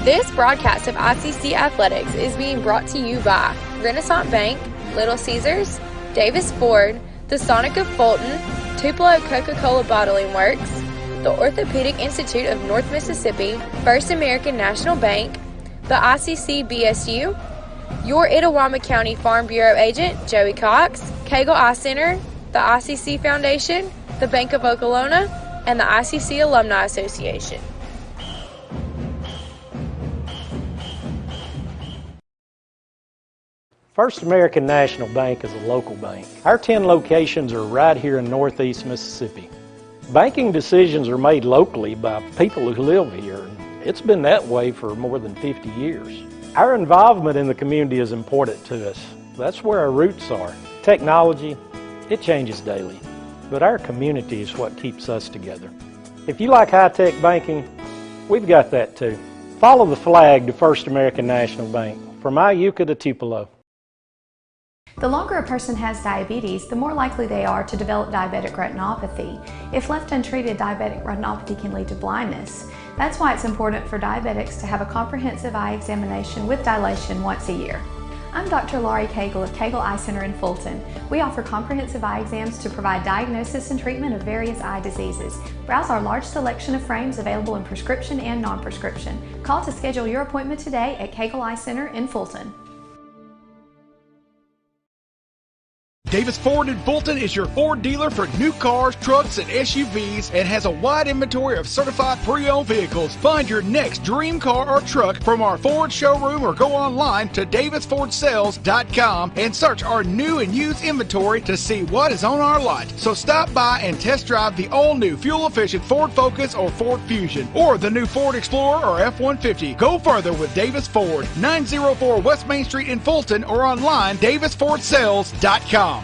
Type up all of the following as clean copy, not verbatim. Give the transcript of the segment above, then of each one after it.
This broadcast of ICC Athletics is being brought to you by Renaissance Bank, Little Caesars, Davis Ford, the Sonic of Fulton, Tupelo Coca-Cola Bottling Works, the Orthopedic Institute of North Mississippi, First American National Bank, the ICC BSU, your Itawamba County Farm Bureau agent, Joey Cox, Cagle Eye Center, the ICC Foundation, the Bank of Okolona, and the ICC Alumni Association. First American National Bank is a local bank. Our 10 locations are right here in Northeast Mississippi. Banking decisions are made locally by people who live here. It's been that way for more than 50 years. Our involvement in the community is important to us. That's where our roots are. Technology, it changes daily, but our community is what keeps us together. If you like high-tech banking, we've got that too. Follow the flag to First American National Bank, from Iuka to Tupelo. The longer a person has diabetes, the more likely they are to develop diabetic retinopathy. If left untreated, diabetic retinopathy can lead to blindness. That's why it's important for diabetics to have a comprehensive eye examination with dilation once a year. I'm Dr. Laurie Cagle of Cagle Eye Center in Fulton. We offer comprehensive eye exams to provide diagnosis and treatment of various eye diseases. Browse our large selection of frames available in prescription and non-prescription. Call to schedule your appointment today at Cagle Eye Center in Fulton. Davis Ford in Fulton is your Ford dealer for new cars, trucks, and SUVs and has a wide inventory of certified pre-owned vehicles. Find your next dream car or truck from our Ford showroom or go online to davisfordsales.com and search our new and used inventory to see what is on our lot. So stop by and test drive the all-new fuel-efficient Ford Focus or Ford Fusion or the new Ford Explorer or F-150. Go further with Davis Ford, 904 West Main Street in Fulton or online davisfordsales.com.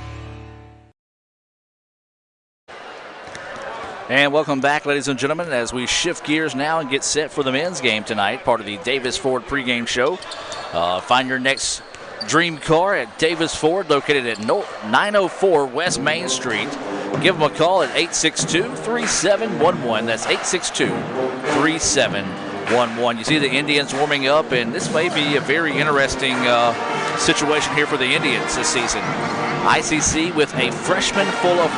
And welcome back, ladies and gentlemen, as we shift gears now and get set for the men's game tonight, part of the Davis Ford pregame show. Find your next dream car at Davis Ford, located at 904 West Main Street. Give them a call at 862-3711. That's 862-3711. You see the Indians warming up, and this may be a very interesting situation here for the Indians this season. ICC with a freshman full of,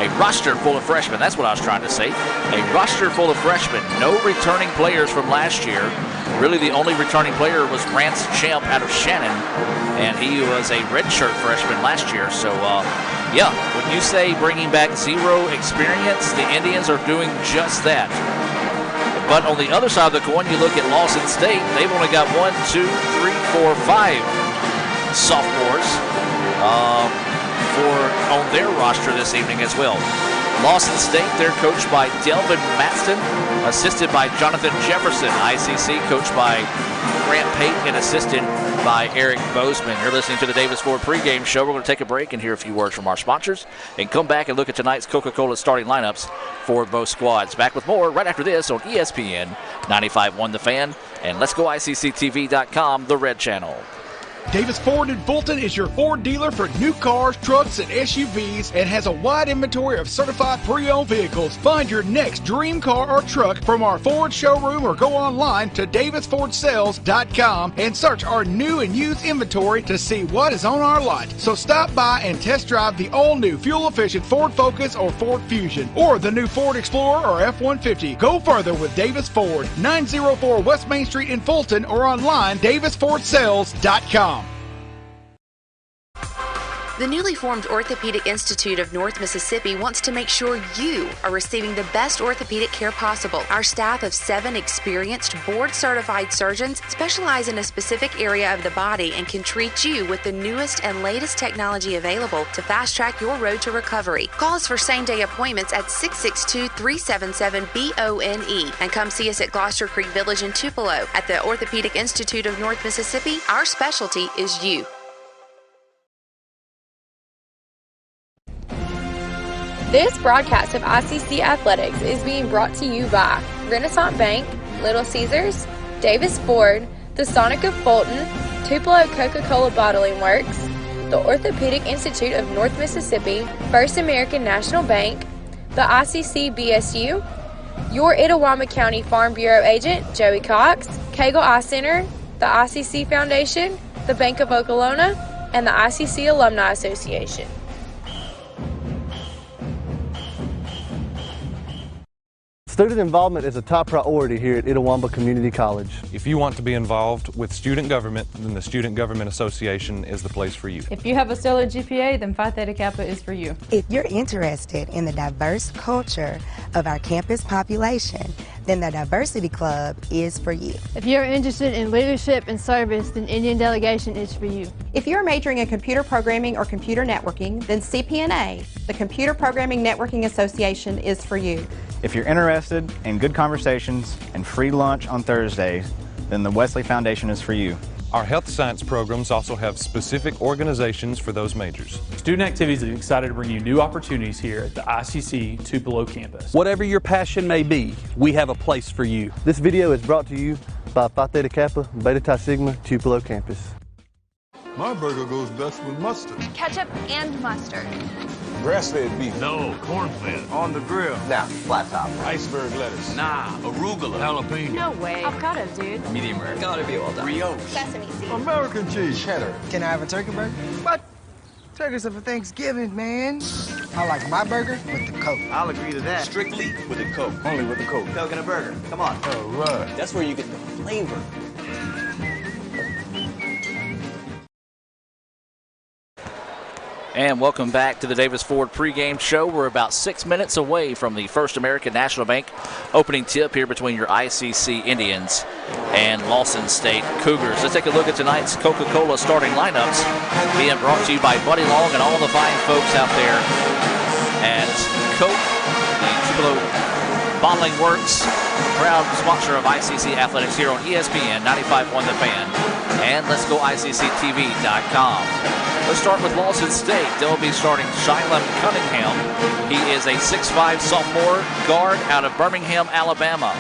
a roster full of freshmen. That's what I was trying to say. A roster full of freshmen. No returning players from last year. Really, the only returning player was Rance Champ out of Shannon, and he was a redshirt freshman last year. So, yeah, when you say bringing back zero experience, the Indians are doing just that. But on the other side of the coin, you look at Lawson State. They've only got 1, 2, 3, 4, 5 sophomores on their roster this evening as well. Lawson State, they're coached by Delvin Matson, assisted by Jonathan Jefferson. ICC coached by Grant Payton and assisted by Eric Bozeman. You're listening to the Davis Ford pregame show. We're going to take a break and hear a few words from our sponsors and come back and look at tonight's Coca-Cola starting lineups for both squads. Back with more right after this on ESPN 95.1 The Fan and Let's Go ICCTV.com, the Red Channel. Davis Ford in Fulton is your Ford dealer for new cars, trucks, and SUVs and has a wide inventory of certified pre-owned vehicles. Find your next dream car or truck from our Ford showroom or go online to davisfordsales.com and search our new and used inventory to see what is on our lot. So stop by and test drive the all-new fuel-efficient Ford Focus or Ford Fusion or the new Ford Explorer or F-150. Go further with Davis Ford, 904 West Main Street in Fulton or online davisfordsales.com. The newly formed Orthopedic Institute of North Mississippi wants to make sure you are receiving the best orthopedic care possible. Our staff of 7 experienced, board-certified surgeons specialize in a specific area of the body and can treat you with the newest and latest technology available to fast-track your road to recovery. Call us for same-day appointments at 662-377-BONE and come see us at Gloucester Creek Village in Tupelo. At the Orthopedic Institute of North Mississippi, our specialty is you. This broadcast of ICC Athletics is being brought to you by Renaissance Bank, Little Caesars, Davis Ford, the Sonic of Fulton, Tupelo Coca-Cola Bottling Works, the Orthopedic Institute of North Mississippi, First American National Bank, the ICC BSU, Your Itawamba County Farm Bureau agent, Joey Cox, Cagle Eye Center, the ICC Foundation, the Bank of Okolona, and the ICC Alumni Association. Student involvement is a top priority here at Itawamba Community College. If you want to be involved with student government, then the Student Government Association is the place for you. If you have a stellar GPA, then Phi Theta Kappa is for you. If you're interested in the diverse culture of our campus population, then the Diversity Club is for you. If you're interested in leadership and service, then Indian Delegation is for you. If you're majoring in computer programming or computer networking, then CPNA, the Computer Programming Networking Association, is for you. If you're interested in good conversations and free lunch on Thursdays, then the Wesley Foundation is for you. Our health science programs also have specific organizations for those majors. Student Activities is excited to bring you new opportunities here at the ICC Tupelo campus. Whatever your passion may be, we have a place for you. This video is brought to you by Phi Theta Kappa, Beta Chi Sigma, Tupelo campus. My burger goes best with mustard. Ketchup and mustard. Grass-fed beef. No, corn-fed. On the grill. Now, flat top. Iceberg lettuce. Nah, arugula. Jalapeno. No way. Avocado, dude. Medium rare. Gotta be well done. Brioche. Sesame seeds. American cheese. Cheddar. Can I have a turkey burger? What? Turkeys are for Thanksgiving, man. I like my burger with the Coke. I'll agree to that. Strictly with the Coke. Only with the Coke. Coke and a burger. Come on. All right. That's where you get the flavor. And welcome back to the Davis Ford pregame show. We're about 6 minutes away from the First American National Bank opening tip here between your ICC Indians and Lawson State Cougars. Let's take a look at tonight's Coca-Cola starting lineups being brought to you by Buddy Long and all the fine folks out there at Coke, the Tupelo Bottling Works, proud sponsor of ICC Athletics here on ESPN 95.1 The Fan and Let'sGoICCTV.com. Let's start with Lawson State. They'll be starting Shilam Cunningham. He is a 6'5 sophomore guard out of Birmingham, Alabama.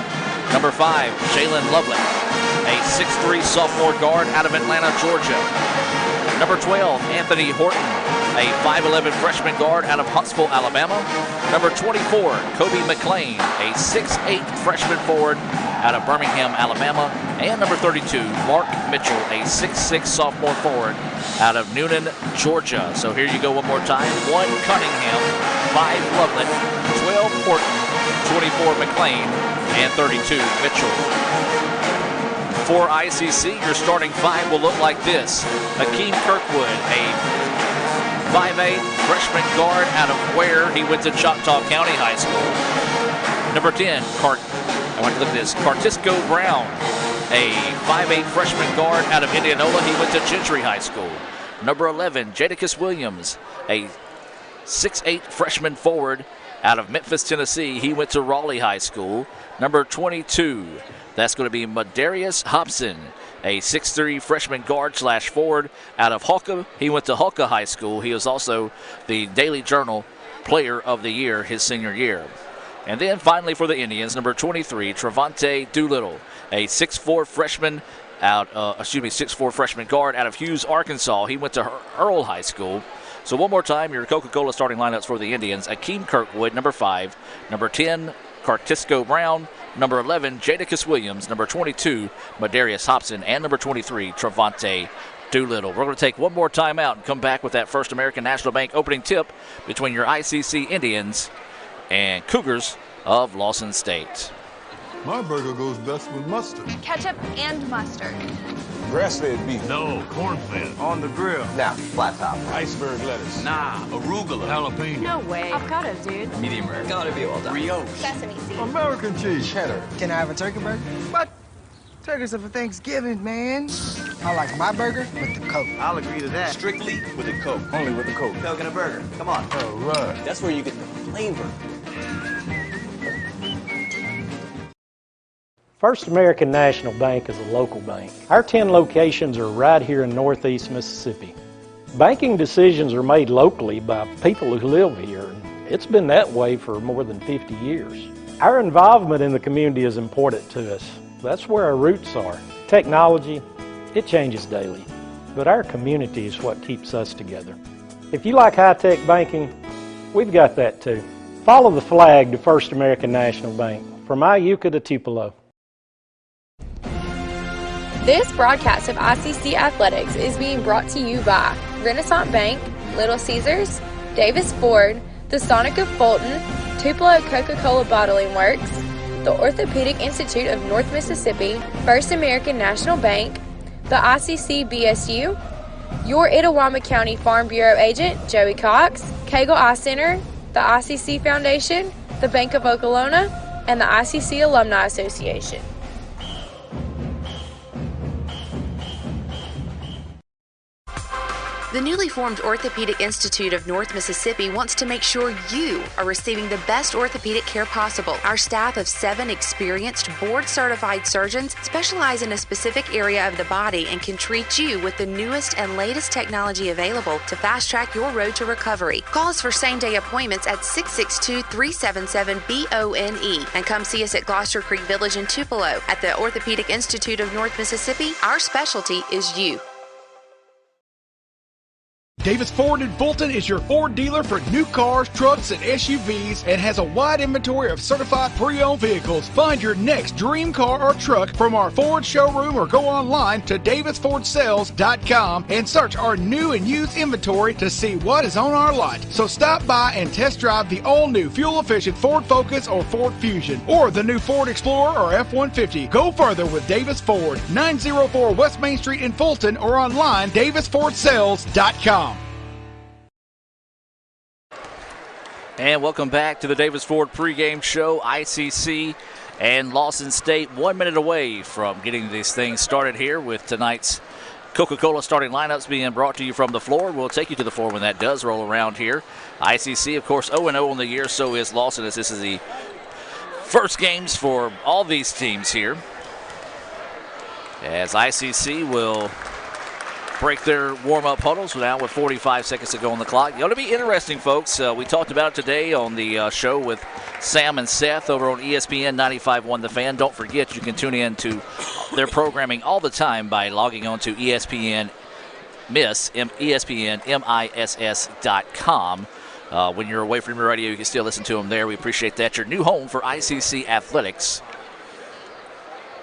Number 5, Jalen Lovely, a 6'3 sophomore guard out of Atlanta, Georgia. Number 12, Anthony Horton, a 5'11 freshman guard out of Huntsville, Alabama. Number 24, Kobe McLean, a 6'8 freshman forward out of Birmingham, Alabama. And number 32, Mark Mitchell, a 6'6 sophomore forward out of Noonan, Georgia. So here you go one more time. 1 Cunningham, 5 Loveland, 12 Horton, 24 McLean, and 32 Mitchell. For ICC, your starting 5 will look like this. Hakeem Kirkwood, a 5'8 freshman guard out of Ware. He went to Choctaw County High School. Number 10, I want to look at this. Cartisco Brown, a 5'8 freshman guard out of Indianola. He went to Gentry High School. Number 11, Jadakiss Williams, a 6'8 freshman forward out of Memphis, Tennessee. He went to Raleigh High School. Number 22, that's going to be Madarius Hobson, a 6'3 freshman guard / forward out of Hawka. He went to Hawka High School. He was also the Daily Journal Player of the Year his senior year. And then finally for the Indians, number 23, Trevante Doolittle, a 6'4 freshman freshman guard out of Hughes, Arkansas. He went to Earl High School. So one more time, your Coca-Cola starting lineups for the Indians. Akeem Kirkwood, number 5. Number 10, Cartisco Brown. Number 11, Jadakiss Williams. Number 22, Madarius Hobson. And number 23, Trevante Doolittle. We're going to take one more time out and come back with that First American National Bank opening tip between your ICC Indians and Cougars of Lawson State. My burger goes best with mustard. Ketchup and mustard. Grass-fed beef. No, corn-fed. On the grill. Now, flat top. Iceberg lettuce. Nah, arugula. Jalapeno. No way. Avocado, dude. Medium rare. Gotta be well done. Brioche. Sesame seeds. American cheese. Cheddar. Can I have a turkey burger? What? Turkeys are for Thanksgiving, man. I like my burger with the Coke. I'll agree to that. Strictly with the Coke. Only with the Coke. Coke and a burger. Come on. All right. That's where you get the flavor. First American National Bank is a local bank. Our 10 locations are right here in Northeast Mississippi. Banking decisions are made locally by people who live here, and it's been that way for more than 50 years. Our involvement in the community is important to us. That's where our roots are. Technology, it changes daily, but our community is what keeps us together. If you like high-tech banking, we've got that too. Follow the flag to First American National Bank, from Iuka to Tupelo. This broadcast of ICC Athletics is being brought to you by Renaissance Bank, Little Caesars, Davis Ford, the Sonic of Fulton, Tupelo Coca-Cola Bottling Works, the Orthopedic Institute of North Mississippi, First American National Bank, the ICC BSU, your Itawamba County Farm Bureau agent, Joey Cox, Cagle Eye Center, the ICC Foundation, the Bank of Okolona, and the ICC Alumni Association. The newly formed Orthopedic Institute of North Mississippi wants to make sure you are receiving the best orthopedic care possible. Our staff of 7 experienced, board-certified surgeons specialize in a specific area of the body and can treat you with the newest and latest technology available to fast-track your road to recovery. Call us for same-day appointments at 662-377-BONE and come see us at Gloucester Creek Village in Tupelo. At the Orthopedic Institute of North Mississippi, our specialty is you. Davis Ford in Fulton is your Ford dealer for new cars, trucks, and SUVs and has a wide inventory of certified pre-owned vehicles. Find your next dream car or truck from our Ford showroom or go online to davisfordsales.com and search our new and used inventory to see what is on our lot. So stop by and test drive the all-new fuel-efficient Ford Focus or Ford Fusion or the new Ford Explorer or F-150. Go further with Davis Ford, 904 West Main Street in Fulton or online davisfordsales.com. And welcome back to the Davis Ford pregame show. ICC and Lawson State 1 minute away from getting these things started here with tonight's Coca-Cola starting lineups being brought to you from the floor. We'll take you to the floor when that does roll around here. ICC, of course, 0-0 on the year. So is Lawson, as this is the first games for all these teams here. As ICC will break their warm-up huddles now with 45 seconds to go on the clock. It ought to be interesting, folks. We talked about it today on the show with Sam and Seth over on ESPN 95.1 The Fan. Don't forget, you can tune in to their programming all the time by logging on to ESPN ESPNMISS.com. When you're away from your radio, you can still listen to them there. We appreciate that. Your new home for ICC Athletics.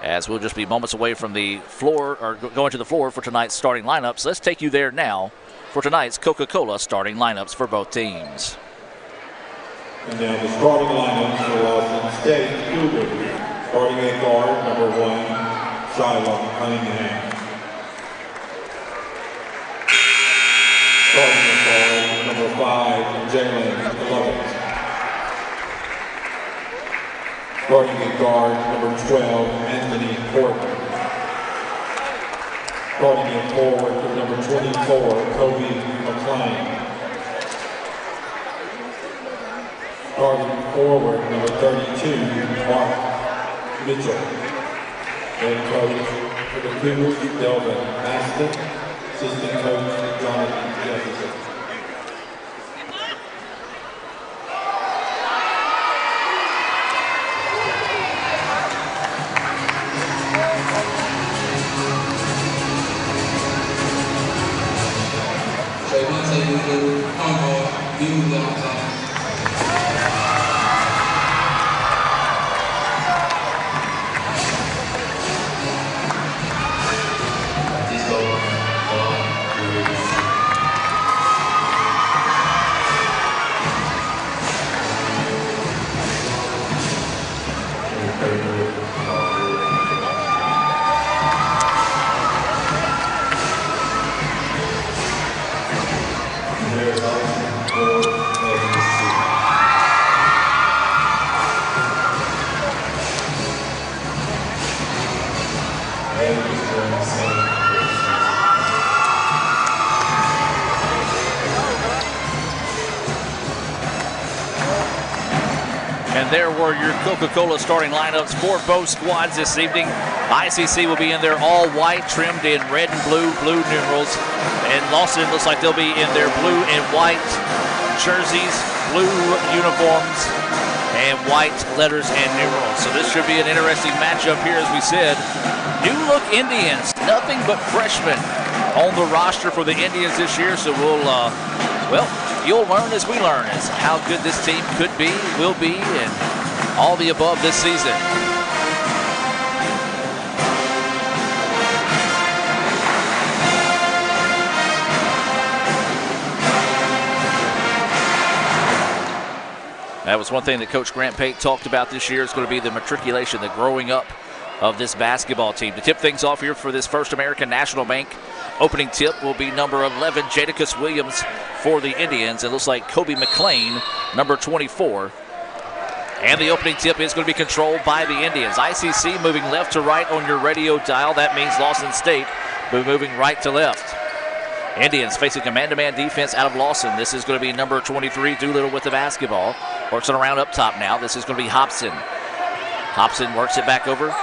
As we'll just be moments away from the floor, or going to the floor for tonight's starting lineups. Let's take you there now for tonight's Coca-Cola starting lineups for both teams. And now the starting lineups for Lawson State. Starting at guard, number 1, Shiloh Cunningham. Starting at guard, number 5, Jalen Lovett. Starting at guard, number 12, Anthony Horton. Starting at forward, number 24, Kobe McLean. Starting forward, number 32, Mark Mitchell. Head coach for the Cougars, Delvin Aston. Assistant coach, Jonathan Jefferson. And there were your Coca-Cola starting lineups for both squads this evening. ICC will be in their all white, trimmed in red and blue numerals. And Lawson looks like they'll be in their blue and white jerseys, blue uniforms, and white letters and numerals. So this should be an interesting matchup here, as we said. New look Indians, nothing but freshmen on the roster for the Indians this year. So we'll, you'll learn as we learn as how good this team could be, will be, and all the above this season. That was one thing that Coach Grant Pate talked about this year. Is going to be the matriculation, the growing up of this basketball team. To tip things off here for this First American National Bank opening tip will be number 11, Jadakiss Williams for the Indians. It looks like Kobe McLean, number 24. And the opening tip is going to be controlled by the Indians. ICC moving left to right on your radio dial. That means Lawson State moving right to left. Indians facing a man-to-man defense out of Lawson. This is going to be number 23, Doolittle with the basketball. Works it around up top now. This is going to be Hobson. Hobson works it back over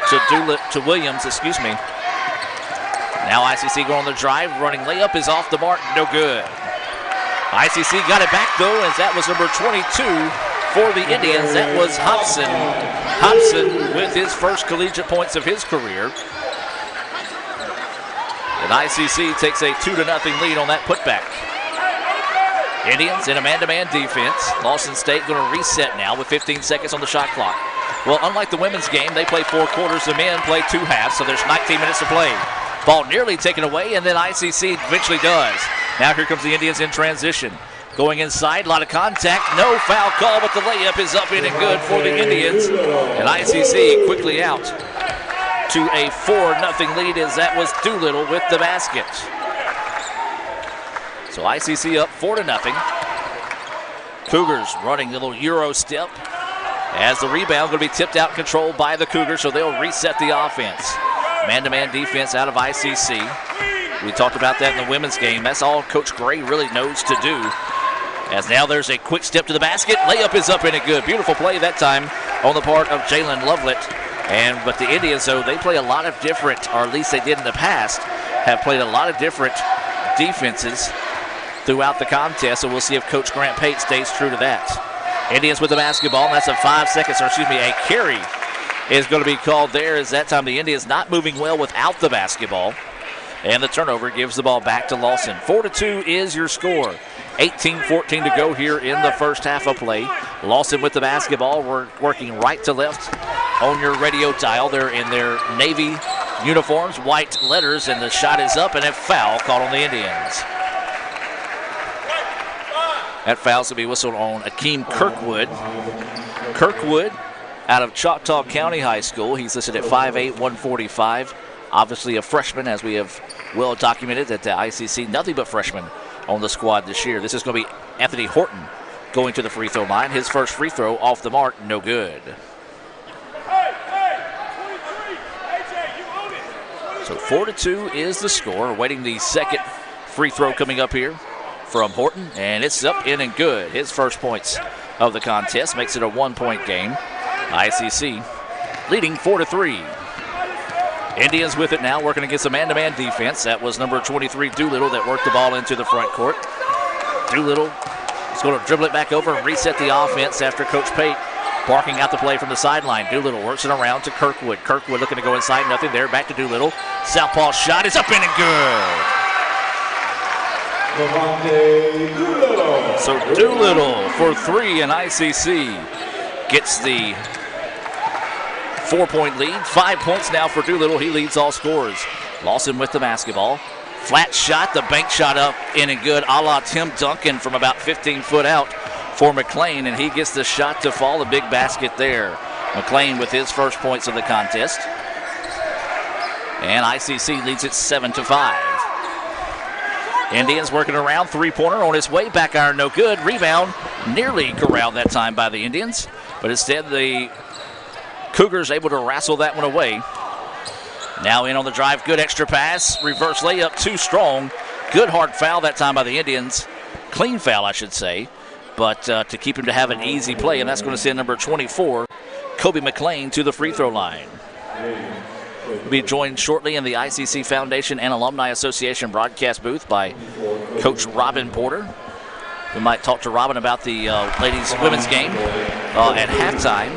to Williams, Now ICC going on the drive. Running layup is off the mark. No good. ICC got it back, though, as that was number 22 for the Indians. That was Hobson. Hobson with his first collegiate points of his career. And ICC takes a 2-0 lead on that putback. Indians in a man-to-man defense. Lawson State going to reset now with 15 seconds on the shot clock. Well, unlike the women's game, they play 4 quarters. The men play 2 halves, so there's 19 minutes to play. Ball nearly taken away, and then ICC eventually does. Now here comes the Indians in transition. Going inside, a lot of contact. No foul call, but the layup is up in and good for the Indians. And ICC quickly out to a 4-0 lead, as that was Doolittle with the basket. So ICC up 4-0. Cougars running a little Euro step, as the rebound going to be tipped out and controlled by the Cougars, so they'll reset the offense. Man-to-man defense out of ICC. We talked about that in the women's game. That's all Coach Gray really knows to do. As now there's a quick step to the basket. Layup is up in it good. Beautiful play that time on the part of Jalen Lovelet. But the Indians, though, they play a lot of different, or at least they did in the past, have played a lot of different defenses throughout the contest. So we'll see if Coach Grant Pate stays true to that. Indians with the basketball, and that's a a carry is going to be called there, as that time the Indians not moving well without the basketball. And the turnover gives the ball back to Lawson. 4-2 is your score. 18-14 to go here in the first half of play. Lawson with the basketball. We're working right to left on your radio dial. They're in their navy uniforms, white letters, and the shot is up, and a foul called on the Indians. That foul's going to be whistled on Akeem Kirkwood. Kirkwood out of Choctaw County High School. He's listed at 5'8", 145. Obviously a freshman, as we have well documented at the ICC. Nothing but freshmen on the squad this year. This is going to be Anthony Horton going to the free throw line. His first free throw off the mark, no good. So 4-2 is the score. Awaiting the second free throw coming up here from Horton, and it's up in and good. His first points of the contest makes it a 1-point game. ICC leading 4-3. Indians with it now, working against a man-to-man defense. That was number 23, Doolittle, that worked the ball into the front court. Doolittle is going to dribble it back over and reset the offense after Coach Pate barking out the play from the sideline. Doolittle works it around to Kirkwood. Kirkwood looking to go inside, nothing there. Back to Doolittle. Southpaw shot is up in and good. So Doolittle for 3, and ICC gets the 4-point lead. 5 points now for Doolittle. He leads all scorers. Lawson with the basketball. Flat shot, the bank shot up in and good, a la Tim Duncan from about 15 foot out for McLean, and he gets the shot to fall. A big basket there. McLean with his first points of the contest. And ICC leads it 7-5. Indians working around, 3-pointer on his way, back iron no good. Rebound nearly corralled that time by the Indians, but instead the Cougars able to wrestle that one away. Now in on the drive, good extra pass, reverse layup, too strong. Good hard foul that time by the Indians. Clean foul, I should say, but to keep him to have an easy play, and that's going to send number 24, Kobe McLean, to the free throw line. We'll be joined shortly in the ICC Foundation and Alumni Association broadcast booth by Coach Robin Porter. We might talk to Robin about the ladies' women's game at halftime,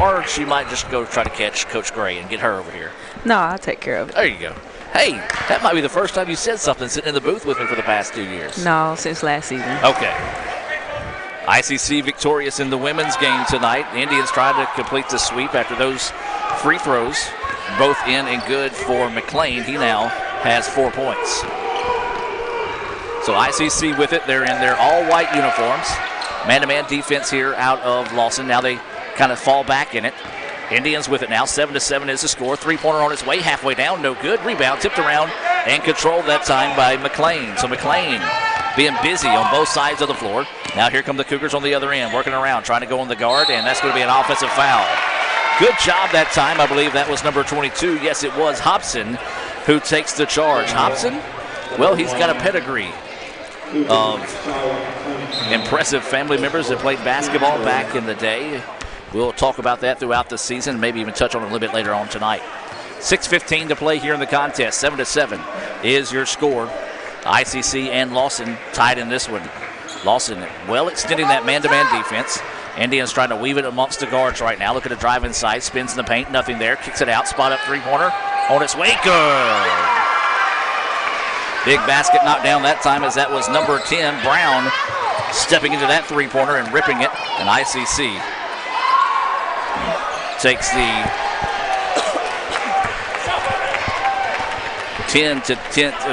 or she might just go try to catch Coach Gray and get her over here. No, I'll take care of it. There you go. Hey, that might be the first time you said something sitting in the booth with me for the past 2 years. No, since last season. Okay. ICC victorious in the women's game tonight. The Indians tried to complete the sweep after those free throws, both in and good for McLean. He now has 4 points. So ICC with it. They're in their all-white uniforms. Man-to-man defense here out of Lawson. Now they kind of fall back in it. Indians with it now. 7-7 is the score. Three-pointer on its way. Halfway down. No good. Rebound tipped around and controlled that time by McLean. So McLean being busy on both sides of the floor. Now here come the Cougars on the other end, working around, trying to go on the guard, and that's going to be an offensive foul. Good job that time. I believe that was number 22. Yes, it was Hobson who takes the charge. Hobson, well, he's got a pedigree of impressive family members that played basketball back in the day. We'll talk about that throughout the season, maybe even touch on it a little bit later on tonight. 6:15 to play here in the contest. 7-7 is your score. ICC and Lawson tied in this one. Lawson well extending that man-to-man defense. Indians trying to weave it amongst the guards right now. Look at the drive inside, spins in the paint, nothing there. Kicks it out, spot up three-pointer on its way. Good. Big basket knocked down that time as that was number 10, Brown, stepping into that three-pointer and ripping it. And ICC takes the 10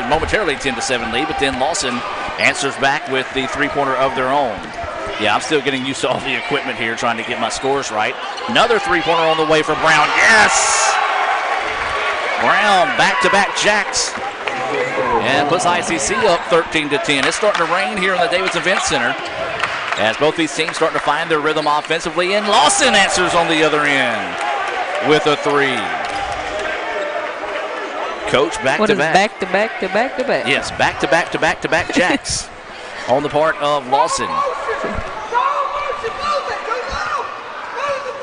momentarily 10-7 lead, but then Lawson answers back with the three-pointer of their own. Yeah, I'm still getting used to all the equipment here, trying to get my scores right. Another three-pointer on the way for Brown. Yes! Brown back-to-back jacks and puts ICC up 13-10. It's starting to rain here in the Davidson Event Center as both these teams starting to find their rhythm offensively, and Lawson answers on the other end with a three. Coach back-to-back. What is back-to-back-to-back-to-back? Yes, back-to-back-to-back-to-back jacks on the part of Lawson.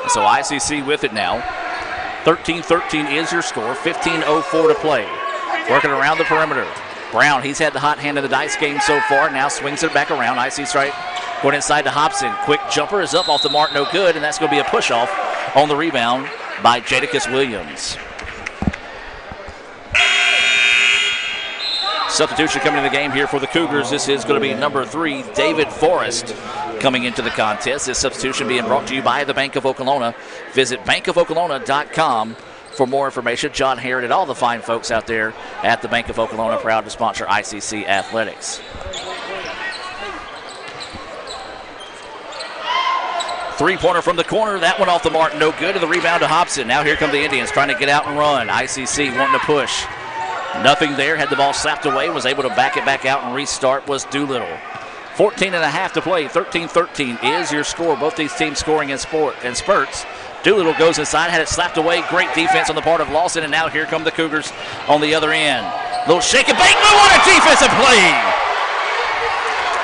So ICC with it now. 13-13 is your score. 15:04 to play. Working around the perimeter. Brown, he's had the hot hand of the dice game so far. Now swings it back around. ICC strike going inside to Hobson. Quick jumper is up off the mark, no good, and that's going to be a push-off on the rebound by Jadakiss Williams. Substitution coming into the game here for the Cougars. This is going to be number 3, David Forrest, coming into the contest. This substitution being brought to you by the Bank of Okolona. Visit bankofokolona.com for more information. John Harrod and all the fine folks out there at the Bank of Okolona, proud to sponsor ICC Athletics. Three-pointer from the corner. That one off the mark, no good. And the rebound to Hobson. Now here come the Indians trying to get out and run. ICC wanting to push. Nothing there. Had the ball slapped away. Was able to back it back out and restart was Doolittle. 14.5 to play. 13-13 is your score. Both these teams scoring in spurts. Doolittle goes inside. Had it slapped away. Great defense on the part of Lawson. And now here come the Cougars on the other end. Little shake and bake. But what a defensive play!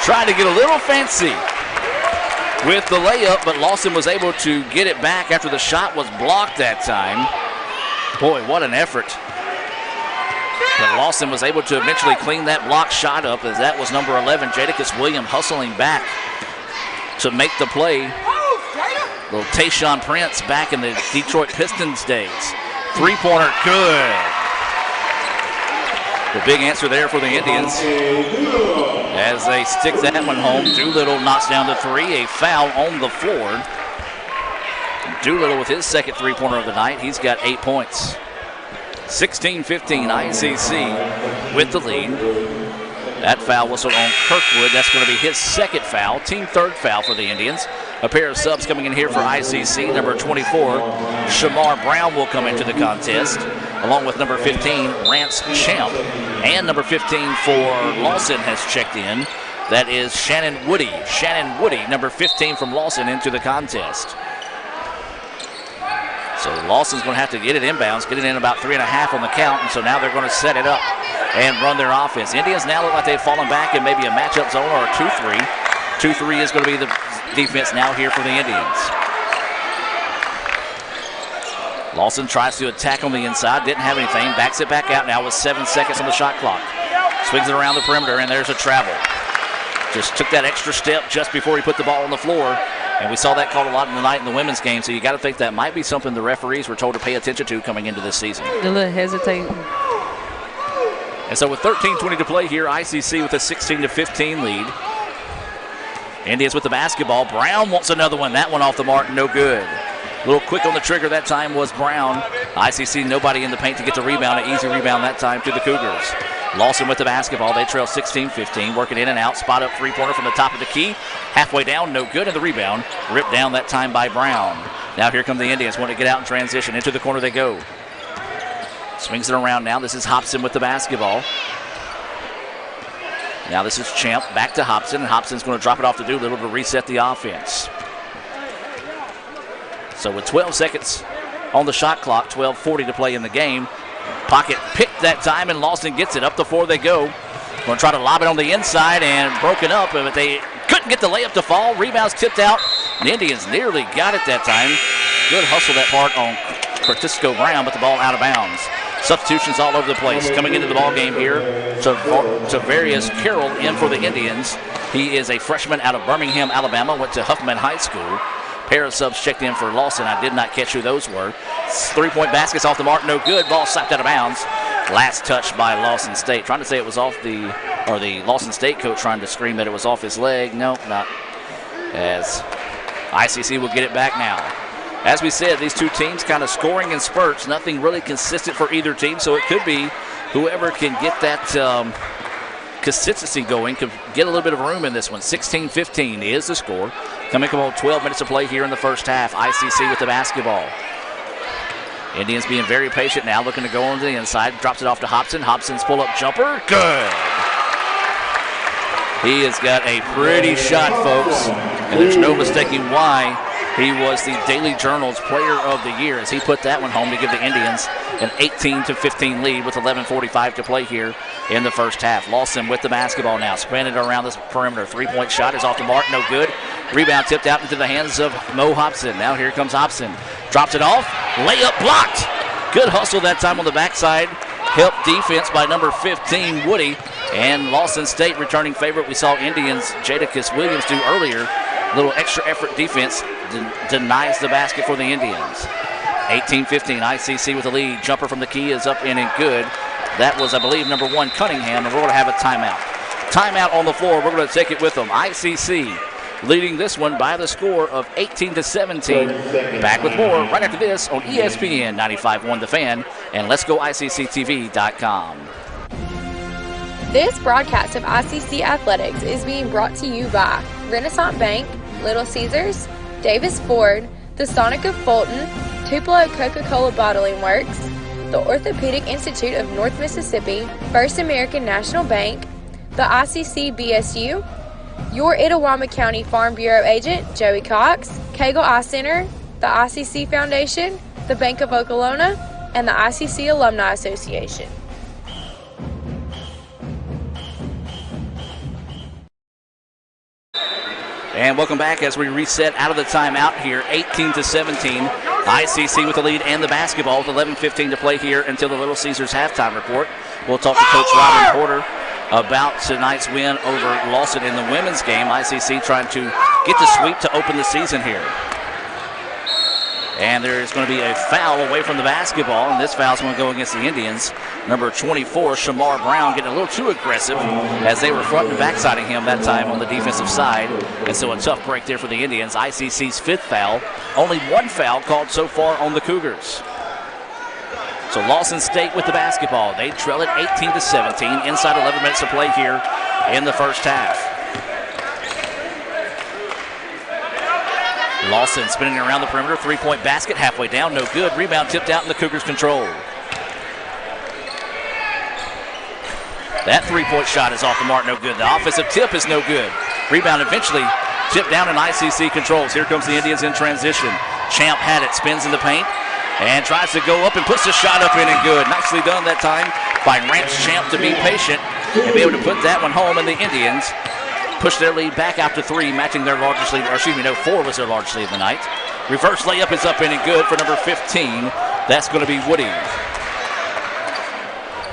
Tried to get a little fancy with the layup, but Lawson was able to get it back after the shot was blocked that time. Boy, what an effort. But Lawson was able to eventually clean that block shot up as that was number 11, Jadakiss Williams, hustling back to make the play. Little Tayshaun Prince back in the Detroit Pistons days. Three-pointer, good. The big answer there for the Indians as they stick that one home. Doolittle knocks down the three, a foul on the floor. Doolittle with his second three-pointer of the night. He's got 8 points. 16-15, ICC with the lead. That foul whistle on Kirkwood. That's going to be his second foul, team third foul for the Indians. A pair of subs coming in here for ICC. Number 24, Shamar Brown will come into the contest, along with number 15, Rance Champ. And number 15 for Lawson has checked in. That is Shannon Woody. Shannon Woody, number 15 from Lawson, into the contest. So Lawson's going to have to get it inbounds, get it in about 3.5 on the count, and so now they're going to set it up and run their offense. Indians now look like they've fallen back in maybe a matchup zone or a 2-3. 2-3 is going to be the defense now here for the Indians. Lawson tries to attack on the inside, didn't have anything, backs it back out now with 7 seconds on the shot clock. Swings it around the perimeter, and there's a travel. Just took that extra step just before he put the ball on the floor. And we saw that called a lot in the night in the women's game, so you got to think that might be something the referees were told to pay attention to coming into this season. A little hesitating. And so with 13:20 to play here, ICC with a 16-15 lead. Indians with the basketball. Brown wants another one. That one off the mark, no good. A little quick on the trigger that time was Brown. ICC, nobody in the paint to get the rebound. An easy rebound that time to the Cougars. Lawson with the basketball. They trail 16-15, working in and out. Spot up three-pointer from the top of the key. Halfway down, no good. And the rebound ripped down that time by Brown. Now here come the Indians. Want to get out in transition. Into the corner they go. Swings it around now. This is Hobson with the basketball. Now this is Champ back to Hobson, and Hobson's going to drop it off to Doolittle to reset the offense. So with 12 seconds on the shot clock, 12:40 to play in the game. Pocket picked that time, and Lawson gets it. Up the floor they go. Going to try to lob it on the inside, and broken up, but they couldn't get the layup to fall. Rebounds tipped out. The Indians nearly got it that time. Good hustle that part on Francisco Brown, but the ball out of bounds. Substitutions all over the place. Coming into the ball game here, Tavarius Carroll in for the Indians. He is a freshman out of Birmingham, Alabama. Went to Huffman High School. Pair of subs checked in for Lawson. I did not catch who those were. 3-point baskets off the mark, no good. Ball slapped out of bounds. Last touch by Lawson State. Trying to say it was off the Lawson State coach trying to scream that it was off his leg. Nope, not. As ICC will get it back now. As we said, these two teams kind of scoring in spurts. Nothing really consistent for either team, so it could be whoever can get that consistency going could get a little bit of room in this one. 16-15 is the score. Coming up on 12 minutes of play here in the first half. ICC with the basketball. Indians being very patient now, looking to go on the inside. Drops it off to Hobson. Hobson's pull-up jumper. Good. He has got a pretty shot, folks. And there's no mistaking why he was the Daily Journal's Player of the Year as he put that one home to give the Indians an 18-15 lead with 11:45 to play here in the first half. Lawson with the basketball now, spinning it around this perimeter. Three-point shot is off the mark, no good. Rebound tipped out into the hands of Mo Hobson. Now here comes Hobson. Drops it off. Layup blocked. Good hustle that time on the backside. Helped defense by number 15, Woody. And Lawson State returning favorite. We saw Indians' Jadakiss Williams do earlier. Little extra effort defense denies the basket for the Indians. 18-15, ICC with the lead. Jumper from the key is up in and good. That was, I believe, number 1, Cunningham, and we're going to have a timeout. Timeout on the floor. We're going to take it with them. ICC leading this one by the score of 18-17. Back with more right after this on ESPN 95.1 The Fan and Let'sGoICCTV.com. This broadcast of ICC Athletics is being brought to you by Renaissance Bank, Little Caesars, Davis Ford, the Sonic of Fulton, Tupelo Coca-Cola Bottling Works, the Orthopedic Institute of North Mississippi, First American National Bank, the ICC BSU, your Itawamba County Farm Bureau agent, Joey Cox, Cagle Eye Center, the ICC Foundation, the Bank of Okolona, and the ICC Alumni Association. And welcome back as we reset out of the timeout here, 18-17. ICC with the lead and the basketball with 11:15 to play here until the Little Caesars halftime report. We'll talk to Coach Robin Porter about tonight's win over Lawson in the women's game. ICC trying to get the sweep to open the season here. And there's going to be a foul away from the basketball, and this foul's going to go against the Indians. Number 24, Shamar Brown, getting a little too aggressive as they were front and backsiding him that time on the defensive side. And so a tough break there for the Indians. ICC's 5th foul. Only 1 foul called so far on the Cougars. So Lawson State with the basketball. They trail it 18-17. Inside 11 minutes to play here in the first half. Lawson spinning around the perimeter. 3-point basket. Halfway down. No good. Rebound tipped out in the Cougars' control. That 3-point shot is off the mark. No good. The offensive tip is no good. Rebound eventually tipped down in ICC controls. Here comes the Indians in transition. Champ had it. Spins in the paint. And tries to go up and puts the shot up in and good. Nicely done that time by Rance Champ to be patient and be able to put that one home. And the Indians push their lead back out to 3, matching their largest lead. Or excuse me, no, 4 was their largest lead of the night. Reverse layup is up in and good for number 15. That's going to be Woody.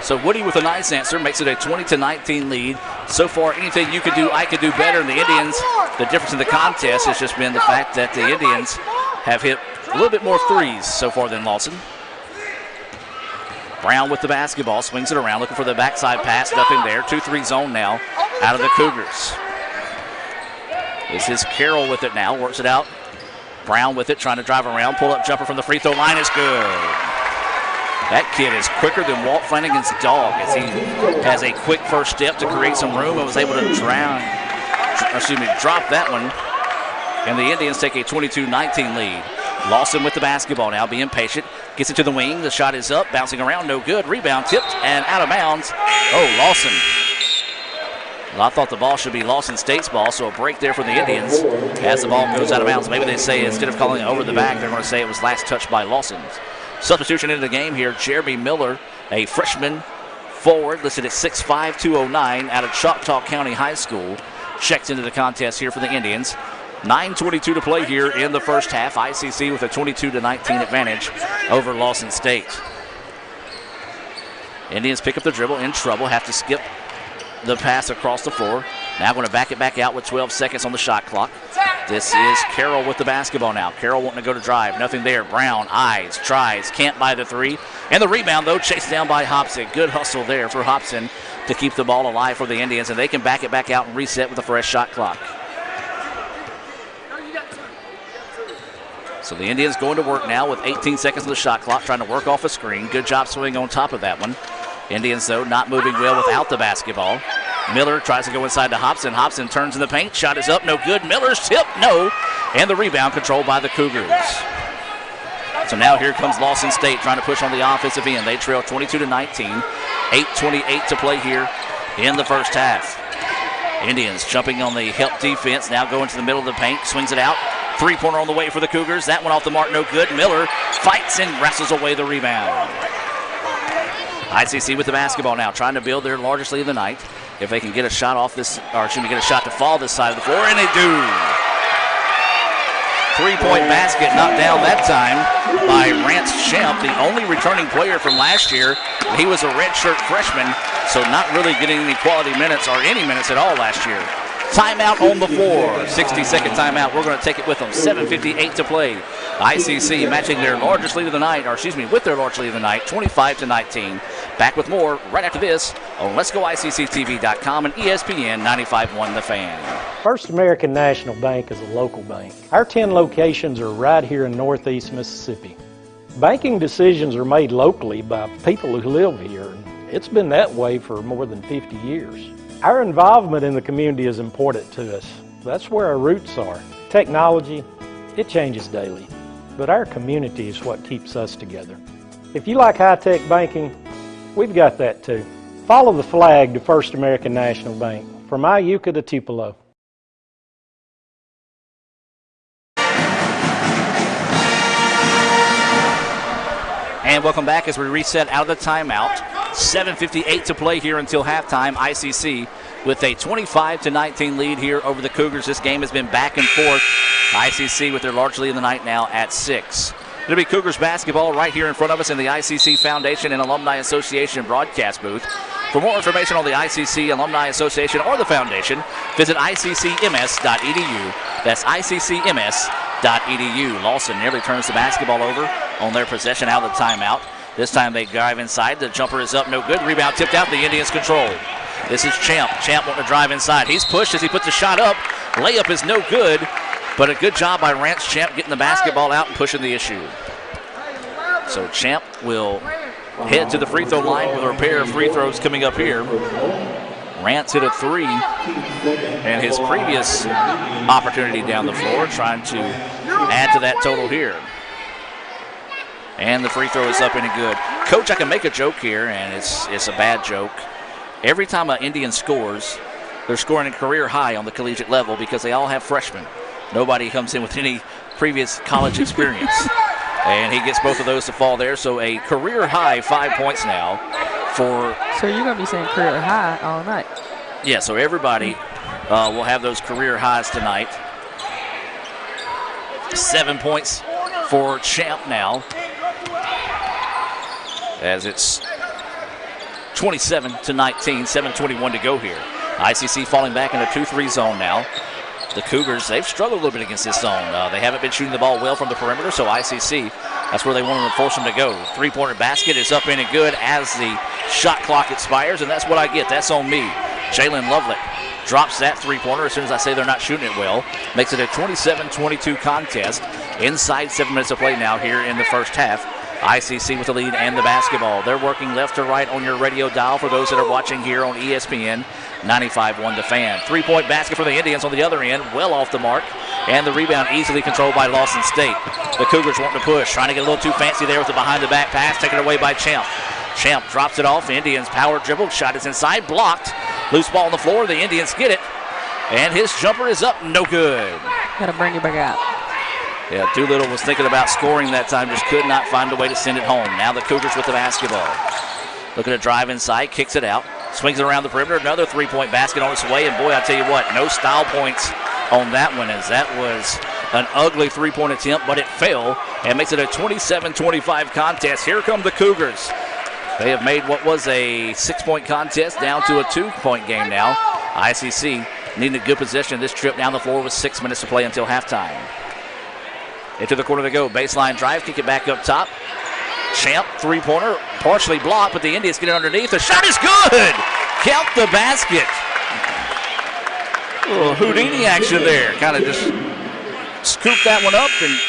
So Woody with a nice answer makes it a 20-19 lead. So far, anything you could do, I could do better. And the Indians, the difference in the contest has just been the fact that the Indians have hit a little bit more threes so far than Lawson. Brown with the basketball, swings it around, looking for the backside pass, nothing there. 2-3 zone now out of the Cougars. This is Carroll with it now, works it out. Brown with it, trying to drive around, pull-up jumper from the free throw line is good. That kid is quicker than Walt Flanagan's dog as he has a quick first step to create some room and was able to drop that one. And the Indians take a 22-19 lead. Lawson with the basketball now, being patient. Gets it to the wing. The shot is up, bouncing around, no good. Rebound tipped and out of bounds. Oh, Lawson. Well, I thought the ball should be Lawson State's ball, so a break there for the Indians as the ball goes out of bounds. Maybe they say instead of calling it over the back, they're going to say it was last touched by Lawson's. Substitution into the game here, Jeremy Miller, a freshman forward, listed at 6'5", 209, out of Choctaw County High School. Checks into the contest here for the Indians. 9:22 to play here in the first half. ICC with a 22-19 advantage over Lawson State. Indians pick up the dribble, in trouble, have to skip the pass across the floor. Now going to back it back out with 12 seconds on the shot clock. This is Carroll with the basketball now. Carroll wanting to go to drive, nothing there. Brown eyes, tries, can't buy the three. And the rebound, though, chased down by Hobson. Good hustle there for Hobson to keep the ball alive for the Indians, and they can back it back out and reset with a fresh shot clock. So the Indians going to work now with 18 seconds on the shot clock, trying to work off a screen. Good job swing on top of that one. Indians, though, not moving well without the basketball. Miller tries to go inside to Hobson. Hobson turns in the paint. Shot is up, no good. Miller's tip, no. And the rebound controlled by the Cougars. So now here comes Lawson State trying to push on the offensive end. They trail 22-19. 8:28 to play here in the first half. Indians jumping on the help defense. Now going to the middle of the paint. Swings it out. Three-pointer on the way for the Cougars. That one off the mark, no good. Miller fights and wrestles away the rebound. ICC with the basketball now, trying to build their largest lead of the night. If they can get a shot off this, or excuse me, get a shot to fall this side of the floor, and they do. Three-point basket knocked down that time by Rance Champ, the only returning player from last year. He was a redshirt freshman, so not really getting any quality minutes or any minutes at all last year. Timeout on the floor. 60-second timeout. We're going to take it with them. 7:58 to play. ICC matching their largest lead of the night, or excuse me, with their largest lead of the night, 25-19. Back with more right after this on Let'sGoICCTV.com and ESPN 95.1 The Fan. First American National Bank is a local bank. Our 10 locations are right here in Northeast Mississippi. Banking decisions are made locally by people who live here. It's been that way for more than 50 years. Our involvement in the community is important to us. That's where our roots are. Technology, it changes daily, but our community is what keeps us together. If you like high-tech banking, we've got that too. Follow the flag to First American National Bank, from Iuka to Tupelo. And welcome back as we reset out of the timeout. 7:58 to play here until halftime. ICC with a 25-19 lead here over the Cougars. This game has been back and forth. ICC with their large lead of the night now at 6. It'll be Cougars basketball right here in front of us in the ICC Foundation and Alumni Association broadcast booth. For more information on the ICC Alumni Association or the Foundation, visit iccms.edu. That's iccms.edu. Lawson nearly turns the basketball over on their possession out of the timeout. This time they drive inside. The jumper is up, no good. Rebound tipped out. The Indians control. This is Champ. Champ wanting to drive inside. He's pushed as he puts the shot up. Layup is no good, but a good job by Rance Champ getting the basketball out and pushing the issue. So Champ will head to the free throw line with a pair of free throws coming up here. Rance hit a three, and his previous opportunity down the floor, trying to add to that total here. And the free throw is up and good. Coach, I can make a joke here, and it's a bad joke. Every time an Indian scores, they're scoring a career high on the collegiate level because they all have freshmen. Nobody comes in with any previous college experience. And he gets both of those to fall there. So a career high 5 points now for... So you're going to be saying career high all night. Yeah, so everybody will have those career highs tonight. 7 points for Champ now, as it's 27-19, 7:21 to go here. ICC falling back in a 2-3 zone now. The Cougars, they've struggled a little bit against this zone. They haven't been shooting the ball well from the perimeter, so ICC That's where they wanted to force them to go. Three-pointer basket is up in and good as the shot clock expires, and that's what I get. That's on me. Jalen Loveland drops that three-pointer as soon as I say they're not shooting it well. Makes it a 27-22 contest. Inside 7 minutes of play now here in the first half. ICC with the lead and the basketball. They're working left to right on your radio dial for those that are watching here on ESPN 95.1 The Fan. Three-point basket for the Indians on the other end, well off the mark, and the rebound easily controlled by Lawson State. The Cougars wanting to push, trying to get a little too fancy there with the behind-the-back pass, taken away by Champ. Champ drops it off. Indians power dribble, shot is inside, blocked. Loose ball on the floor. The Indians get it, and his jumper is up, no good. Got to bring it back out. Yeah, Doolittle was thinking about scoring that time, just could not find a way to send it home. Now the Cougars with the basketball. Looking to drive inside, kicks it out, swings it around the perimeter. Another three-point basket on its way, and boy, I tell you what, no style points on that one, as that was an ugly three-point attempt, but it fell and makes it a 27-25 contest. Here come the Cougars. They have made what was a 6-point contest down to a 2-point game now. ICC needing a good possession this trip down the floor with 6 minutes to play until halftime. Into the corner they go. Baseline drive, kick it back up top. Champ, three-pointer, partially blocked, but the Indians get it underneath. The shot is good! Count the basket. A little Houdini action there. Kind of just scoop that one up, and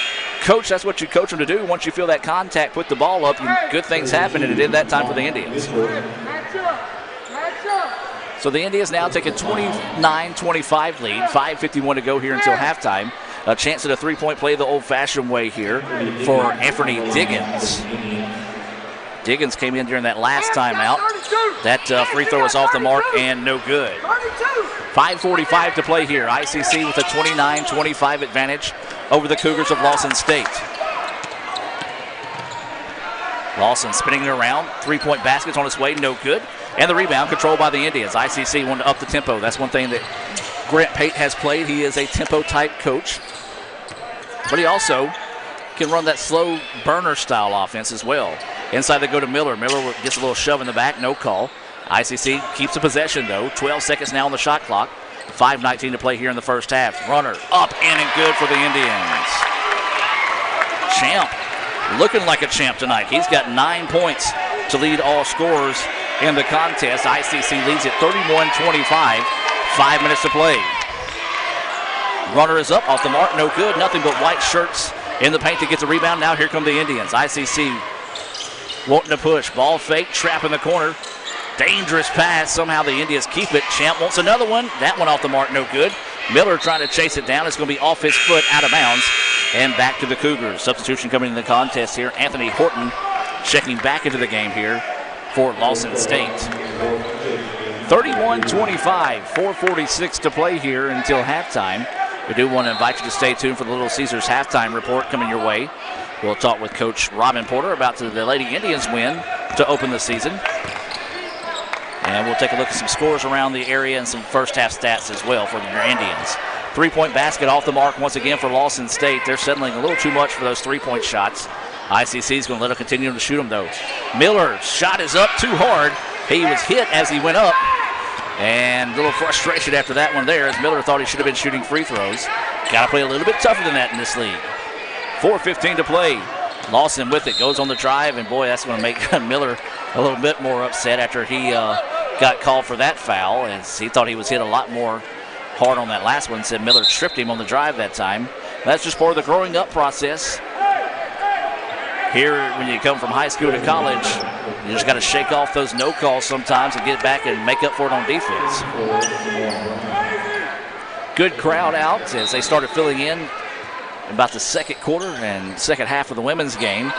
coach, that's what you coach them to do. Once you feel that contact, put the ball up, and good things happen, and it did that time for the Indians. So the Indians now take a 29-25 lead. 5:51 to go here until halftime. A chance at a three-point play the old-fashioned way here for Anthony Diggins. Diggins came in during that last timeout. That free throw is off the mark and no good. 5:45 to play here. ICC with a 29-25 advantage over the Cougars of Lawson State. Lawson spinning it around. Three-point basket's on its way, no good. And the rebound controlled by the Indians. ICC wanted to up the tempo. That's one thing that Grant Pate has played. He is a tempo-type coach. But he also can run that slow burner-style offense as well. Inside they go to Miller. Miller gets a little shove in the back, no call. ICC keeps the possession, though. 12 seconds now on the shot clock. 5:19 to play here in the first half. Runner up in and good for the Indians. Champ looking like a champ tonight. He's got 9 points to lead all scorers in the contest. ICC leads at 31-25. 5 minutes to play. Runner is up, off the mark, no good. Nothing but white shirts in the paint to get the rebound. Now here come the Indians. ICC wanting to push. Ball fake, trap in the corner. Dangerous pass. Somehow the Indians keep it. Champ wants another one. That one off the mark, no good. Miller trying to chase it down. It's going to be off his foot, out of bounds, and back to the Cougars. Substitution coming in the contest here. Anthony Horton checking back into the game here for Lawson State. 31-25, 4:46 to play here until halftime. We do want to invite you to stay tuned for the Little Caesars halftime report coming your way. We'll talk with Coach Robin Porter about the Lady Indians win to open the season. And we'll take a look at some scores around the area and some first half stats as well for your Indians. Three-point basket off the mark once again for Lawson State. They're settling a little too much for those three-point shots. ICC is going to let them continue to shoot them, though. Miller's shot is up too hard. He was hit as he went up. And a little frustration after that one there, as Miller thought he should have been shooting free throws. Got to play a little bit tougher than that in this league. 4:15 to play. Lawson with it, goes on the drive, and boy, that's going to make Miller a little bit more upset after he got called for that foul, as he thought he was hit a lot more hard on that last one. Said Miller tripped him on the drive that time. That's just part of the growing up process. Here, when you come from high school to college, you just got to shake off those no calls sometimes and get back and make up for it on defense. Good crowd out as they started filling in about the second quarter and second half of the women's game.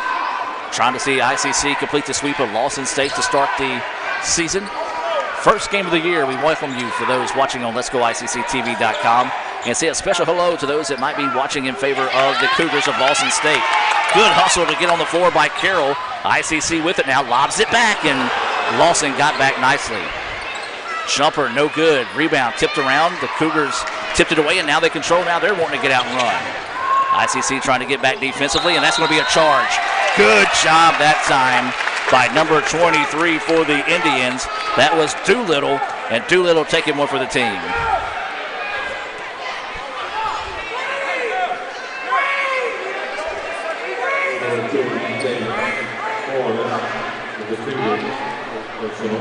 Trying to see ICC complete the sweep of Lawson State to start the season. First game of the year. We welcome you for those watching on Let'sGoICCTV.com. And say a special hello to those that might be watching in favor of the Cougars of Lawson State. Good hustle to get on the floor by Carroll. ICC with it now, lobs it back, and Lawson got back nicely. Jumper, no good. Rebound tipped around. The Cougars tipped it away, and now they control. Now they're wanting to get out and run. ICC trying to get back defensively, and that's going to be a charge. Good job that time by number 23 for the Indians. That was Doolittle, and Doolittle taking one for the team.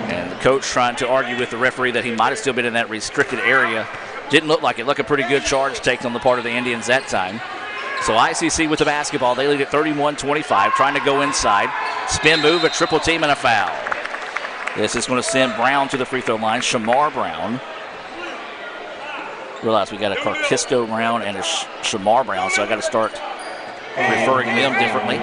And the coach trying to argue with the referee that he might have still been in that restricted area. Didn't look like it. Looked a pretty good charge taken on the part of the Indians that time. So ICC with the basketball. They lead at 31-25, trying to go inside. Spin move, a triple team, and a foul. This is going to send Brown to the free throw line. Shamar Brown. Realize we got a Carquisco Brown and a Shamar Brown, so I got to start referring them differently.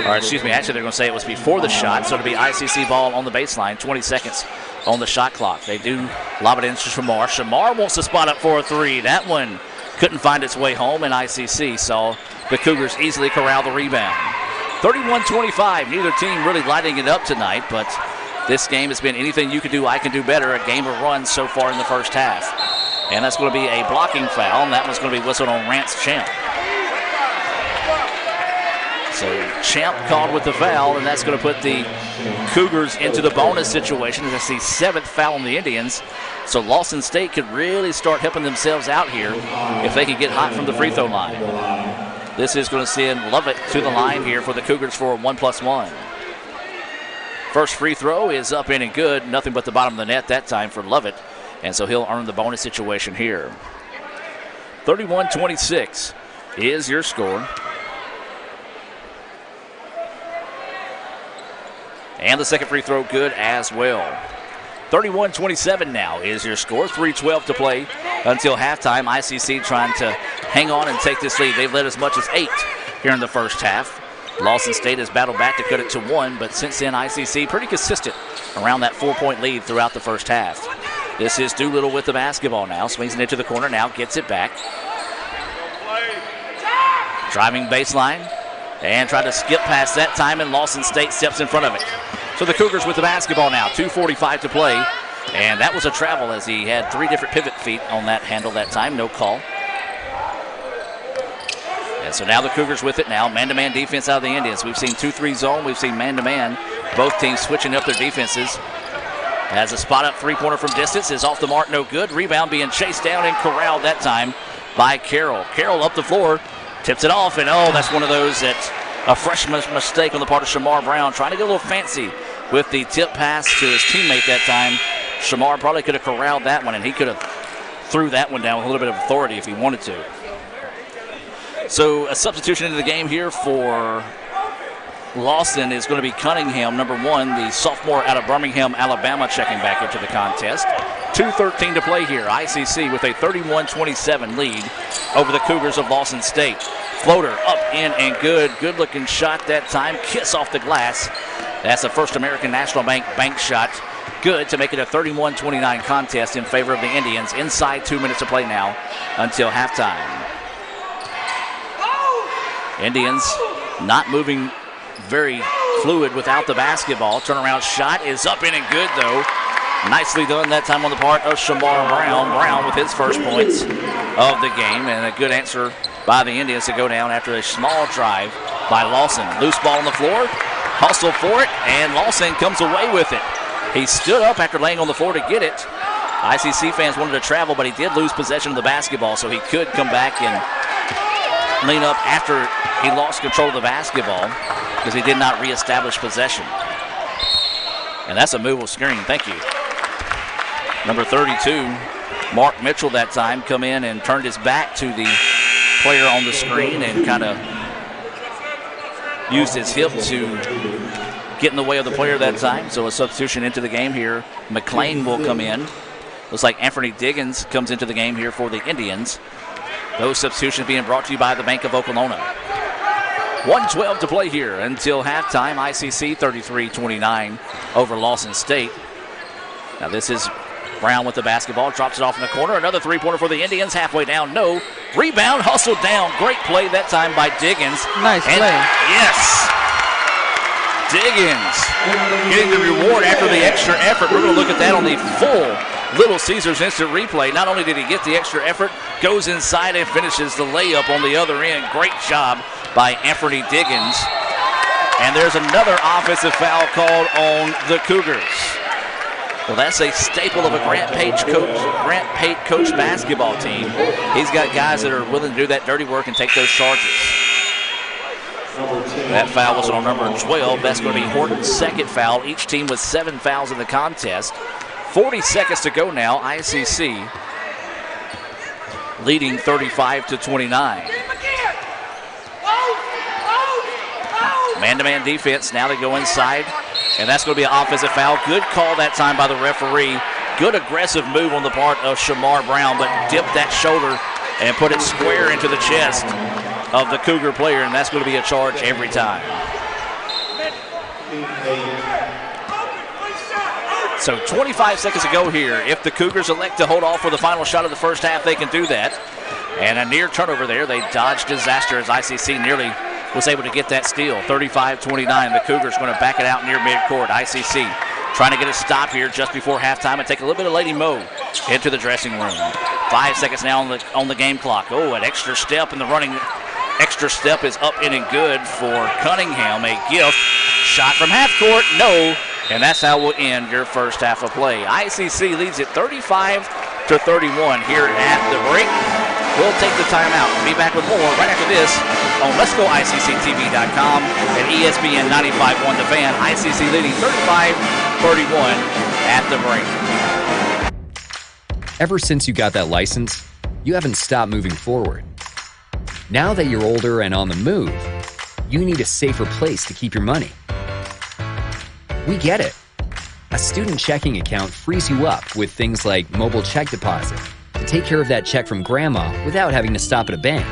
Or excuse me, actually they're going to say it was before the shot, so it'll be ICC ball on the baseline, 20 seconds on the shot clock. They do lob it into Shamar. Shamar wants to spot up for a three. That one couldn't find its way home, and ICC saw the Cougars easily corral the rebound. 31-25, neither team really lighting it up tonight, but this game has been anything you can do, I can do better, a game of runs so far in the first half. And that's going to be a blocking foul, and that one's going to be whistled on Rance Champ. So Champ called with the foul, and that's going to put the Cougars into the bonus situation. That's the 7th foul on the Indians. So Lawson State could really start helping themselves out here if they could get hot from the free throw line. This is going to send Lovett to the line here for the Cougars for a 1+1. First free throw is up in and good. Nothing but the bottom of the net that time for Lovett. And so he'll earn the bonus situation here. 31-26 is your score. And the second free throw good as well. 31-27 now is your score. 3:12 to play until halftime. ICC trying to hang on and take this lead. They've led as much as 8 here in the first half. Lawson State has battled back to cut it to 1, but since then ICC pretty consistent around that 4-point lead throughout the first half. This is Doolittle with the basketball now. Swings it into the corner now, gets it back. Driving baseline and tried to skip past that time, and Lawson State steps in front of it. So the Cougars with the basketball now, 2:45 to play. And that was a travel as he had 3 different pivot feet on that handle that time, no call. And so now the Cougars with it now, man-to-man defense out of the Indians. We've seen 2-3 zone, we've seen man-to-man. Both teams switching up their defenses. Has a spot up three-pointer from distance, is off the mark, no good. Rebound being chased down and corralled that time by Carroll. Carroll up the floor, tips it off, and oh, that's one of those that's a freshman's mistake on the part of Shamar Brown, trying to get a little fancy with the tip pass to his teammate that time. Shamar probably could have corralled that one, and he could have threw that one down with a little bit of authority if he wanted to. So a substitution into the game here for Lawson is going to be Cunningham, number 1, the sophomore out of Birmingham, Alabama, checking back into the contest. 2:13 to play here. ICC with a 31-27 lead over the Cougars of Lawson State. Floater up, in, and good. Good-looking shot that time. Kiss off the glass. That's the First American National Bank shot. Good to make it a 31-29 contest in favor of the Indians. Inside 2 minutes to play now until halftime. Indians not moving very fluid without the basketball. Turnaround shot is up, in, and good, though. Nicely done that time on the part of Shamar Brown. Brown with his first points of the game, and a good answer by the Indians to go down after a small drive by Lawson. Loose ball on the floor, hustle for it, and Lawson comes away with it. He stood up after laying on the floor to get it. ICC fans wanted to travel, but he did lose possession of the basketball, so he could come back and lean up after he lost control of the basketball because he did not reestablish possession. And that's a move screen. Thank you. Number 32, Mark Mitchell that time, come in and turned his back to the player on the screen and kind of used his hip to get in the way of the player that time. So a substitution into the game here. McLean will come in. Looks like Anthony Diggins comes into the game here for the Indians. Those substitutions being brought to you by the Bank of Oklahoma. 1:12 to play here until halftime. ICC 33-29 over Lawson State. Now this is Brown with the basketball, drops it off in the corner. Another three-pointer for the Indians, halfway down, no. Rebound, hustled down. Great play that time by Diggins. Nice play. Yes. Diggins getting the reward after the extra effort. We're going to look at that on the full Little Caesars instant replay. Not only did he get the extra effort, goes inside and finishes the layup on the other end. Great job by Anthony Diggins. And there's another offensive foul called on the Cougars. Well, that's a staple of a Grant Pate coach basketball team. He's got guys that are willing to do that dirty work and take those charges. That foul was on number 12. That's going to be Horton's second foul. Each team with 7 fouls in the contest. 40 seconds to go now. ICC leading 35-29. Man-to-man defense. Now they go inside, and that's going to be an offensive foul. Good call that time by the referee. Good aggressive move on the part of Shamar Brown, but dipped that shoulder and put it square into the chest of the Cougar player, and that's going to be a charge every time. So 25 seconds to go here. If the Cougars elect to hold off for the final shot of the first half, they can do that. And a near turnover there. They dodged disaster as ICC nearly was able to get that steal. 35-29. The Cougars going to back it out near midcourt. ICC trying to get a stop here just before halftime and take a little bit of Lady Mo into the dressing room. 5 seconds now on the game clock. Oh, an extra step in the running. Extra step is up in and good for Cunningham. A gift shot from half court. No. And that's how we'll end your first half of play. ICC leads it 35-31 here at the break. We'll take the timeout. Be back with more right after this on Let'sGoICCTV.com and ESPN 95.1 The Fan. ICC leading 35-31 at the break. Ever since you got that license, you haven't stopped moving forward. Now that you're older and on the move, you need a safer place to keep your money. We get it. A student checking account frees you up with things like mobile check deposit to take care of that check from grandma without having to stop at a bank.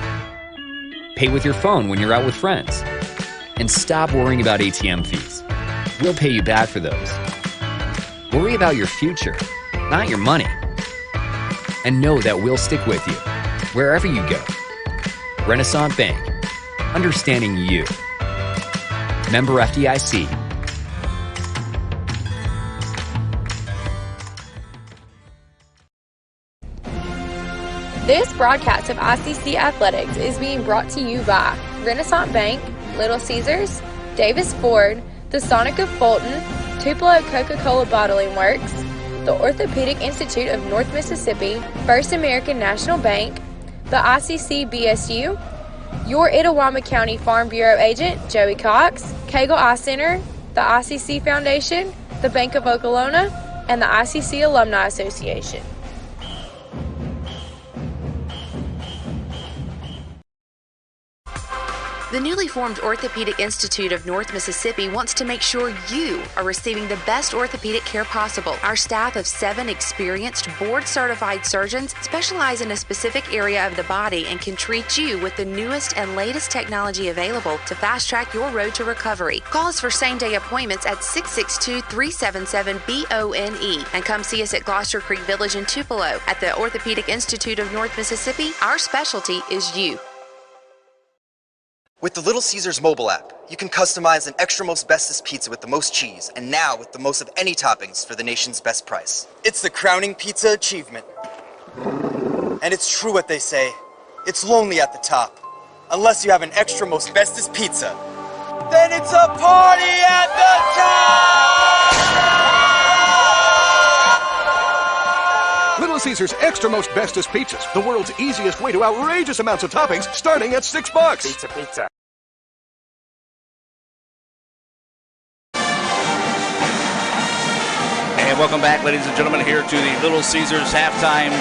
Pay with your phone when you're out with friends. And stop worrying about ATM fees. We'll pay you back for those. Worry about your future, not your money. And know that we'll stick with you wherever you go. Renaissance Bank. Understanding you. Member FDIC. This broadcast of ICC Athletics is being brought to you by Renaissance Bank, Little Caesars, Davis Ford, the Sonic of Fulton, Tupelo Coca-Cola Bottling Works, the Orthopedic Institute of North Mississippi, First American National Bank, the ICC BSU, your Itawamba County Farm Bureau agent, Joey Cox, Cagle Eye Center, the ICC Foundation, the Bank of Okolona, and the ICC Alumni Association. The newly formed Orthopedic Institute of North Mississippi wants to make sure you are receiving the best orthopedic care possible. Our staff of 7 experienced, board-certified surgeons specialize in a specific area of the body and can treat you with the newest and latest technology available to fast-track your road to recovery. Call us for same-day appointments at 662-377-BONE and come see us at Gloucester Creek Village in Tupelo. At the Orthopedic Institute of North Mississippi, our specialty is you. With the Little Caesars mobile app, you can customize an extra most bestest pizza with the most cheese, and now with the most of any toppings for the nation's best price. It's the crowning pizza achievement. And it's true what they say, it's lonely at the top. Unless you have an extra most bestest pizza, then it's a party at the top! Little Caesars Extra Most Bestest Pizzas, the world's easiest way to outrageous amounts of toppings, starting at $6. Pizza. And welcome back, ladies and gentlemen, here to the Little Caesars halftime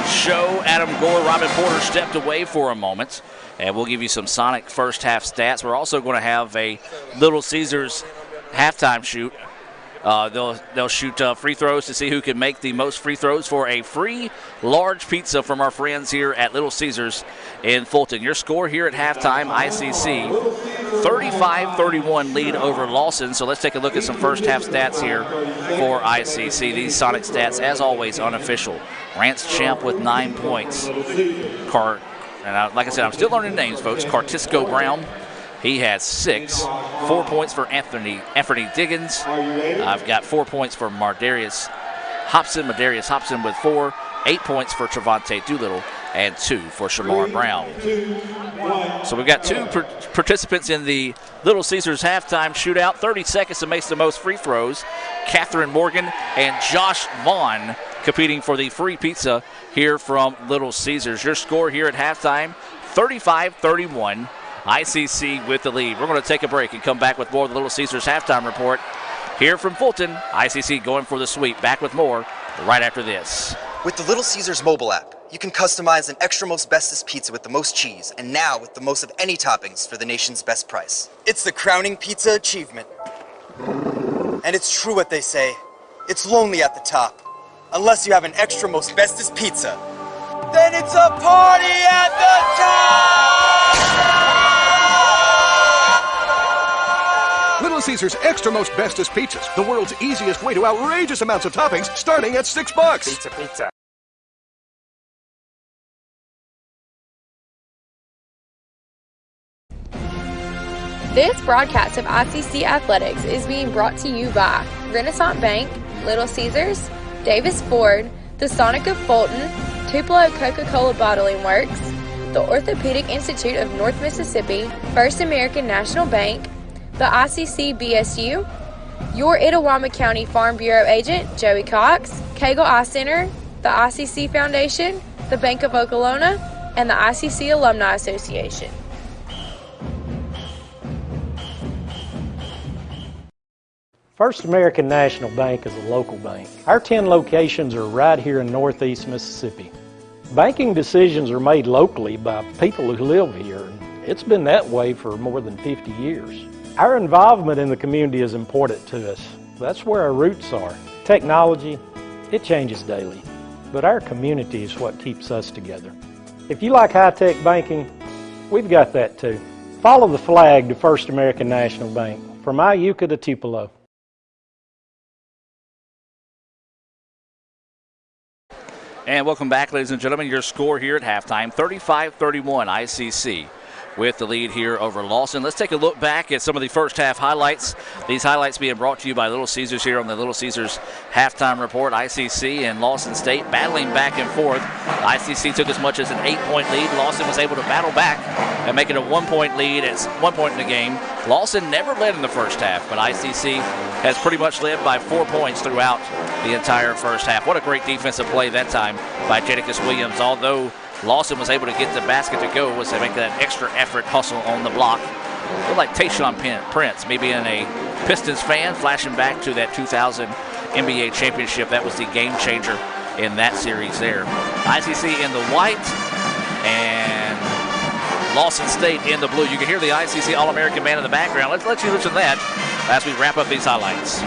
show. Adam Gore, Robin Porter stepped away for a moment, and we'll give you some Sonic first half stats. We're also going to have a Little Caesars halftime shoot. They'll shoot free throws to see who can make the most free throws for a free large pizza from our friends here at Little Caesars in Fulton. Your score here at halftime, ICC, 35-31 lead over Lawson. So let's take a look at some first half stats here for ICC. These Sonic stats, as always, unofficial. Rance Champ with 9 points. Like I said, I'm still learning names, folks. Cartisco Brown. He has 6. 4 points for Anthony Diggins. I've got 4 points for Madarius Hobson with 4. 8 points for Trevante Doolittle and 2 for Shamar Brown. So we've got 2 participants in the Little Caesars halftime shootout. 30 seconds to make the most free throws. Catherine Morgan and Josh Vaughn competing for the free pizza here from Little Caesars. Your score here at halftime, 35-31. ICC with the lead. We're going to take a break and come back with more of the Little Caesars halftime report here from Fulton. ICC going for the sweep. Back with more right after this. With the Little Caesars mobile app, you can customize an extra most bestest pizza with the most cheese, and now with the most of any toppings for the nation's best price. It's the crowning pizza achievement. And it's true what they say. It's lonely at the top. Unless you have an extra most bestest pizza. Then it's a party at the top! Little Caesars Extra Most Bestest Pizzas, the world's easiest way to outrageous amounts of toppings, starting at $6. Pizza, pizza. This broadcast of ICC Athletics is being brought to you by Renaissance Bank, Little Caesars, Davis Ford, the Sonic of Fulton, Tupelo Coca-Cola Bottling Works, the Orthopedic Institute of North Mississippi, First American National Bank, the ICC BSU, your Itawamba County Farm Bureau agent, Joey Cox, Cagle Eye Center, the ICC Foundation, the Bank of Okolona, and the ICC Alumni Association. First American National Bank is a local bank. Our 10 locations are right here in Northeast Mississippi. Banking decisions are made locally by people who live here, and it's been that way for more than 50 years. Our involvement in the community is important to us. That's where our roots are. Technology, it changes daily, but our community is what keeps us together. If you like high-tech banking, we've got that too. Follow the flag to First American National Bank, from Iuka to Tupelo. And welcome back, ladies and gentlemen. Your score here at halftime, 35-31 ICC with the lead here over Lawson. Let's take a look back at some of the first half highlights. These highlights being brought to you by Little Caesars here on the Little Caesars halftime report. ICC and Lawson State battling back and forth. ICC took as much as an 8-point lead. Lawson was able to battle back and make it a 1-point lead at 1 point in the game. Lawson never led in the first half, but ICC has pretty much led by 4 points throughout the entire first half. What a great defensive play that time by Jadakiss Williams. Although Lawson was able to get the basket to go, was to make that extra effort hustle on the block. Looked like Tayshaun Prince, maybe in a Pistons fan, flashing back to that 2000 NBA championship. That was the game changer in that series there. ICC in the white and Lawson State in the blue. You can hear the ICC All-American band in the background. Let's let you listen to that as we wrap up these highlights.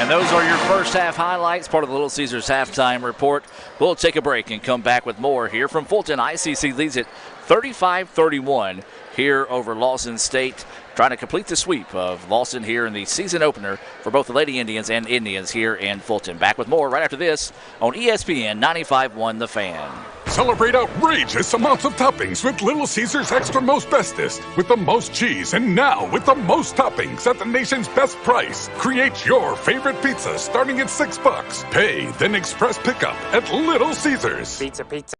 Those are your first half highlights, part of the Little Caesars halftime report. We'll take a break and come back with more here from Fulton. ICC leads it 35-31 here over Lawson State, trying to complete the sweep of Lawson here in the season opener for both the Lady Indians and Indians here in Fulton. Back with more right after this on ESPN 95.1 The Fan. Celebrate outrageous amounts of toppings with Little Caesars Extra Most Bestest. With the most cheese and now with the most toppings at the nation's best price. Create your favorite pizza starting at $6. Pay, then express pickup at Little Caesars. Pizza, pizza.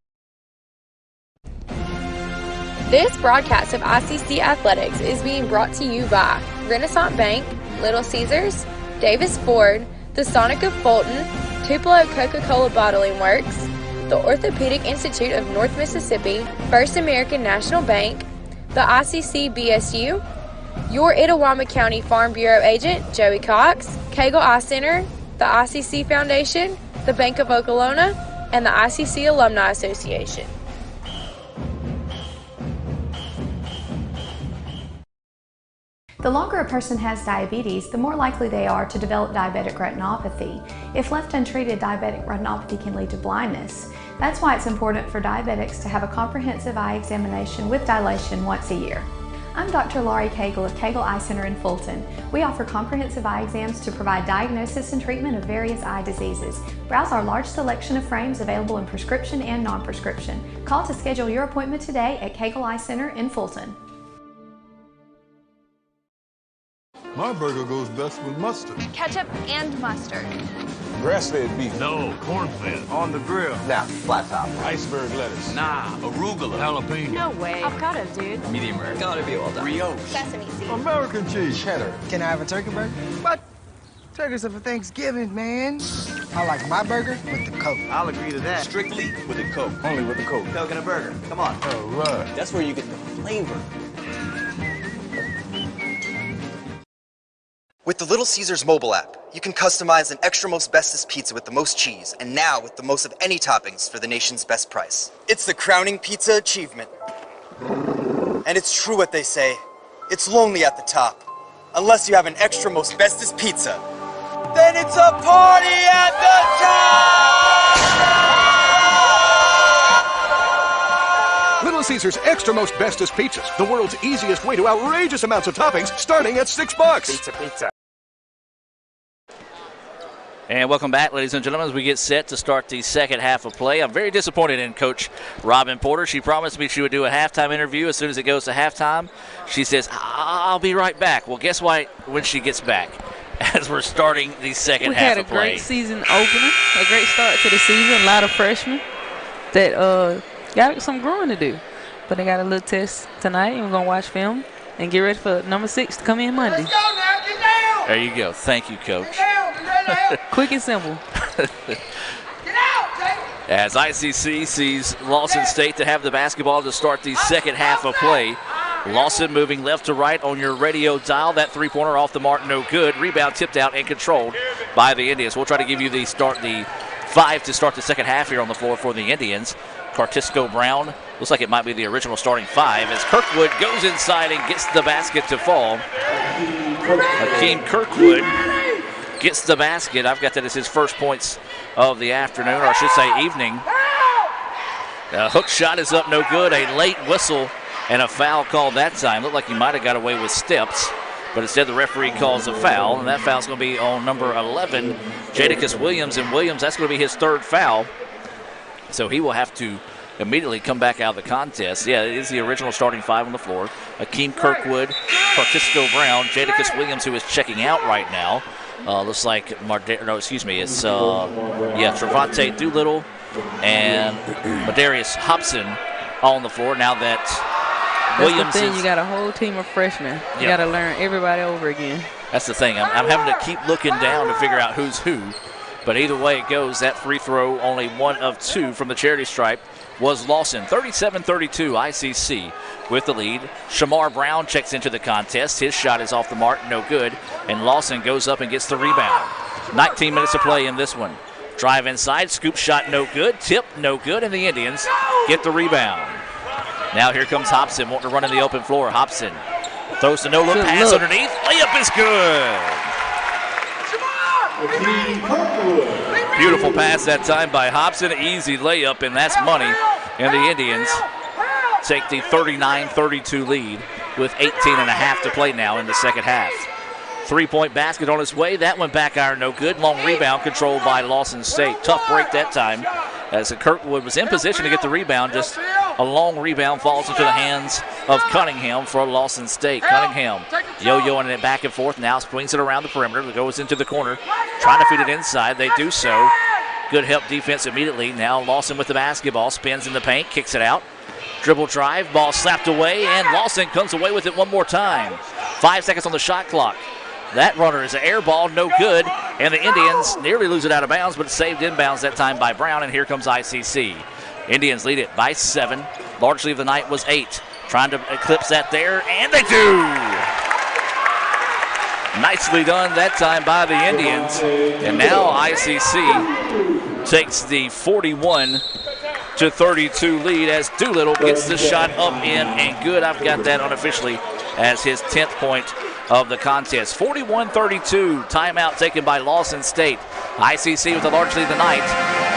This broadcast of ICC Athletics is being brought to you by Renaissance Bank, Little Caesars, Davis Ford, the Sonic of Fulton, Tupelo Coca-Cola Bottling Works, the Orthopedic Institute of North Mississippi, First American National Bank, the ICC BSU, your Itawamba County Farm Bureau agent, Joey Cox, Cagle Eye Center, the ICC Foundation, the Bank of Okolona, and the ICC Alumni Association. The longer a person has diabetes, the more likely they are to develop diabetic retinopathy. If left untreated, diabetic retinopathy can lead to blindness. That's why it's important for diabetics to have a comprehensive eye examination with dilation once a year. I'm Dr. Laurie Cagle of Cagle Eye Center in Fulton. We offer comprehensive eye exams to provide diagnosis and treatment of various eye diseases. Browse our large selection of frames available in prescription and non-prescription. Call to schedule your appointment today at Cagle Eye Center in Fulton. My burger goes best with mustard. Ketchup and mustard. Grass-fed beef. No, corn-fed. On the grill. Now, flat top. Iceberg lettuce. Nah, arugula. Jalapeno. No way. Avocado, dude. Medium rare. Gotta be well done. Brioche. Sesame seeds. American cheese. Cheddar. Can I have a turkey burger? What? Turkeys are for Thanksgiving, man. I like my burger with the Coke. I'll agree to that. Strictly with a Coke. Only with the Coke. Coke and a burger. Come on. All right. That's where you get the flavor. With the Little Caesars mobile app, you can customize an extra most bestest pizza with the most cheese, and now with the most of any toppings for the nation's best price. It's the crowning pizza achievement. And it's true what they say, it's lonely at the top. Unless you have an extra most bestest pizza, then it's a party at the top! Little Caesars Extra Most Bestest Pizzas, the world's easiest way to outrageous amounts of toppings, starting at $6. Pizza. And welcome back, ladies and gentlemen, as we get set to start the second half of play. I'm very disappointed in Coach Robin Porter. She promised me she would do a halftime interview as soon as it goes to halftime. She says, I'll be right back. Well, guess what? When she gets back, as we're starting the second half of play. We had a great season opener, a great start to the season. A lot of freshmen that got some growing to do. But they got a little test tonight, and we're going to watch film and get ready for number 6 to come in Monday. Let's go now, get down! There you go. Thank you, Coach. Quick and simple. As ICC sees Lawson State to have the basketball to start the second half of play. Lawson moving left to right on your radio dial. That three-pointer off the mark, no good. Rebound tipped out and controlled by the Indians. We'll try to give you the 5 to start the second half here on the floor for the Indians. Cartisco Brown, looks like it might be the original starting 5 as Kirkwood goes inside and gets the basket to fall. Hakeem Kirkwood gets the basket. I've got that as his first points of the afternoon, or I should say evening. The hook shot is up, no good. A late whistle and a foul called that time. Looked like he might have got away with steps, but instead the referee calls a foul, and that foul's going to be on number 11, Jadakiss Williams. And Williams, that's going to be his third foul. So he will have to immediately come back out of the contest. Yeah, it is the original starting 5 on the floor. Hakeem Kirkwood, Cartisco Brown, Jadakiss Williams, who is checking out right now. Looks like it's Trevante Doolittle and Madarius Hobson all on the floor now that Williams is. You got a whole team of freshmen. You got to learn everybody over again. That's the thing. I'm having to keep looking down to figure out who's who. But either way it goes, that free throw, only 1 of 2 from the charity stripe, was Lawson. 37-32, ICC with the lead. Shamar Brown checks into the contest. His shot is off the mark, no good. And Lawson goes up and gets the rebound. 19 minutes to play in this one. Drive inside, scoop shot, no good. Tip, no good, and the Indians get the rebound. Now here comes Hobson, wanting to run in the open floor. Hobson throws the no-look pass underneath. Layup is good. Beautiful pass that time by Hobson. Easy layup, and that's money. And the Indians take the 39-32 lead with 18.5 to play now in the second half. Three-point basket on its way. That one back iron, no good. Long rebound controlled by Lawson State. Tough break that time as Kirkwood was in position to get the rebound. Just a long rebound falls into the hands of Cunningham for Lawson State. Cunningham yo-yoing it back and forth. Now swings it around the perimeter. It goes into the corner. Trying to feed it inside. They do so. Good help defense immediately. Now Lawson with the basketball. Spins in the paint. Kicks it out. Dribble drive. Ball slapped away. And Lawson comes away with it one more time. 5 seconds on the shot clock. That runner is an air ball, no good. And the Indians nearly lose it out of bounds, but it's saved inbounds that time by Brown. And here comes ICC. Indians lead it by 7. Largely of the night was 8. Trying to eclipse that there, and they do. Nicely done that time by the Indians. And now ICC takes the 41-32 lead as Doolittle gets the shot up, in, and good. I've got that unofficially as his 10th point of the contest. 41-32, timeout taken by Lawson State. ICC with the largely the night.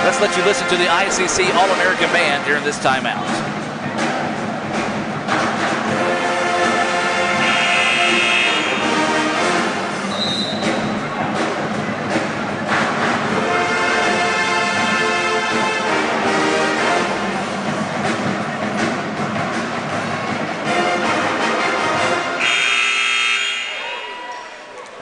Let's let you listen to the ICC All-American Band during this timeout.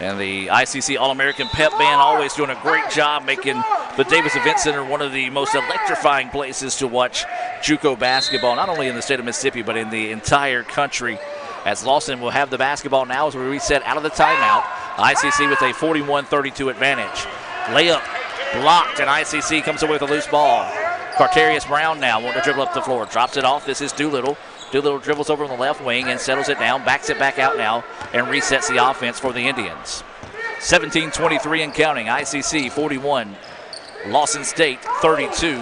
And the ICC All-American Pep Band always doing a great job making the Davis Event Center one of the most electrifying places to watch JUCO basketball, not only in the state of Mississippi, but in the entire country. As Lawson will have the basketball now as we reset out of the timeout. ICC with a 41-32 advantage. Layup blocked, and ICC comes away with a loose ball. Carterius Brown now wanting to dribble up the floor. Drops it off. This is Doolittle. Doolittle dribbles over on the left wing and settles it down, backs it back out now, and resets the offense for the Indians. 17-23 and counting. ICC 41, Lawson State 32.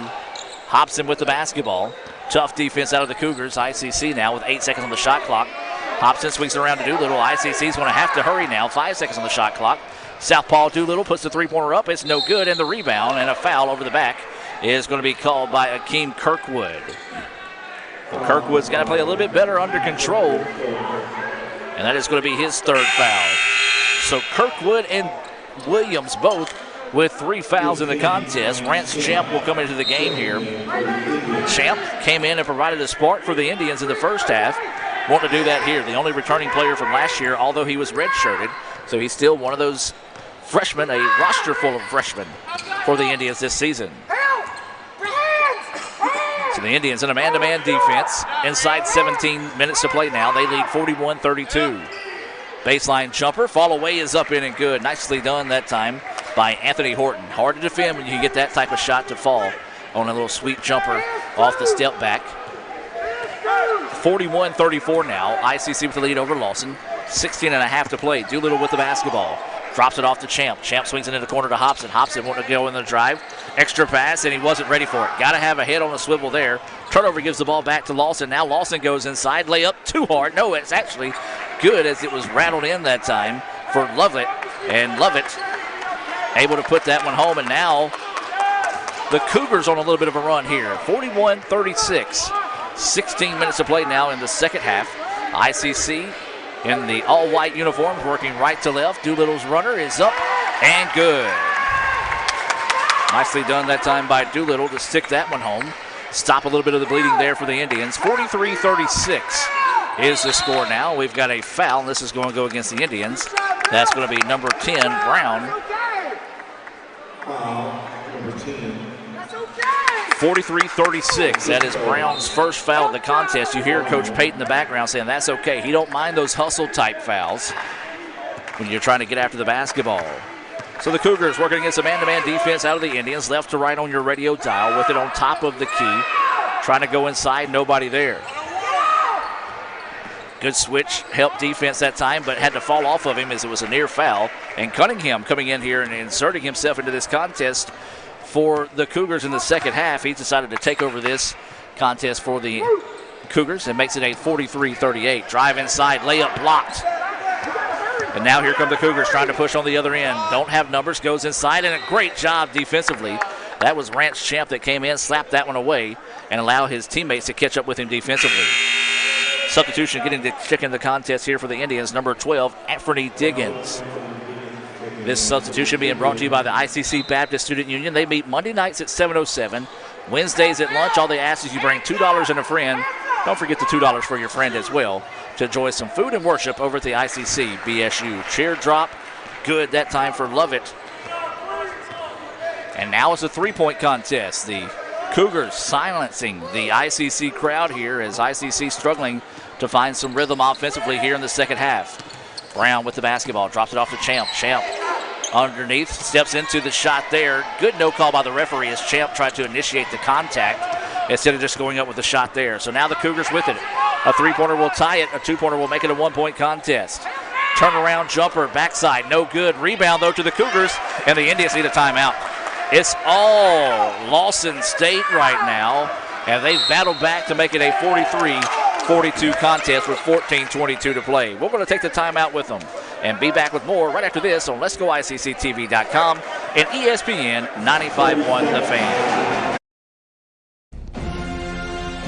Hobson with the basketball. Tough defense out of the Cougars. ICC now with 8 seconds on the shot clock. Hobson swings it around to Doolittle. ICC's going to have to hurry now. 5 seconds on the shot clock. Southpaw Doolittle puts the three-pointer up. It's no good, and the rebound and a foul over the back is going to be called by Akeem Kirkwood. Kirkwood's got to play a little bit better under control, and that is going to be his third foul. So Kirkwood and Williams both with 3 fouls in the contest. Rance Champ will come into the game here. Champ came in and provided a spark for the Indians in the first half. Want to do that here. The only returning player from last year, although he was redshirted, so he's still one of those freshmen, a roster full of freshmen for the Indians this season. So the Indians in a man-to-man defense. Inside 17 minutes to play now. They lead 41-32. Baseline jumper. Fall away is up in and good. Nicely done that time by Anthony Horton. Hard to defend when you can get that type of shot to fall on a little sweet jumper off the step back. 41-34 now. ICC with the lead over Lawson. 16.5 to play. Doolittle with the basketball. Drops it off to Champ. Champ swings it in the corner to Hobson. Hobson wanting to go in the drive. Extra pass, and he wasn't ready for it. Got to have a head on a swivel there. Turnover gives the ball back to Lawson. Now Lawson goes inside. Layup too hard. No, it's actually good as it was rattled in that time for Lovett. And Lovett able to put that one home. And now the Cougars on a little bit of a run here. 41-36. 16 minutes to play now in the second half. ICC in the all-white uniforms working right to left. Doolittle's runner is up and good. Nicely done that time by Doolittle to stick that one home. Stop a little bit of the bleeding there for the Indians. 43-36 is the score now. We've got a foul, and this is going to go against the Indians. That's going to be number 10, Brown. Number 10. 43-36. That is Brown's first foul of the contest. You hear Coach Pate in the background saying that's okay. He don't mind those hustle-type fouls when you're trying to get after the basketball. So the Cougars working against a man-to-man defense out of the Indians. Left to right on your radio dial with it on top of the key. Trying to go inside, nobody there. Good switch, helped defense that time, but had to fall off of him as it was a near foul. And Cunningham coming in here and inserting himself into this contest for the Cougars in the second half. He's decided to take over this contest for the Cougars and makes it a 43-38. Drive inside, layup blocked. And now here come the Cougars trying to push on the other end. Don't have numbers, goes inside, and a great job defensively. That was Rance Champ that came in, slapped that one away, and allowed his teammates to catch up with him defensively. Substitution getting to check in the contest here for the Indians, number 12, Anthony Diggins. This substitution being brought to you by the ICC Baptist Student Union. They meet Monday nights at 7:07. Wednesdays at lunch, all they ask is you bring $2 and a friend. Don't forget the $2 for your friend as well to enjoy some food and worship over at the ICC BSU. Chair drop, good that time for Lovett. And now it's a three-point contest. The Cougars silencing the ICC crowd here as ICC struggling to find some rhythm offensively here in the second half. Brown with the basketball, drops it off to Champ. Champ underneath, steps into the shot there. Good no call by the referee as Champ tried to initiate the contact instead of just going up with the shot there. So now the Cougars with it. A three-pointer will tie it. A two-pointer will make it a one-point contest. Turnaround jumper, backside, no good. Rebound, though, to the Cougars, and the Indians need a timeout. It's all Lawson State right now, and they've battled back to make it a 43-42 contest with 14:22 to play. We're going to take the timeout with them and be back with more right after this on Let'sGoICCTV.com and ESPN 95.1 The Fan.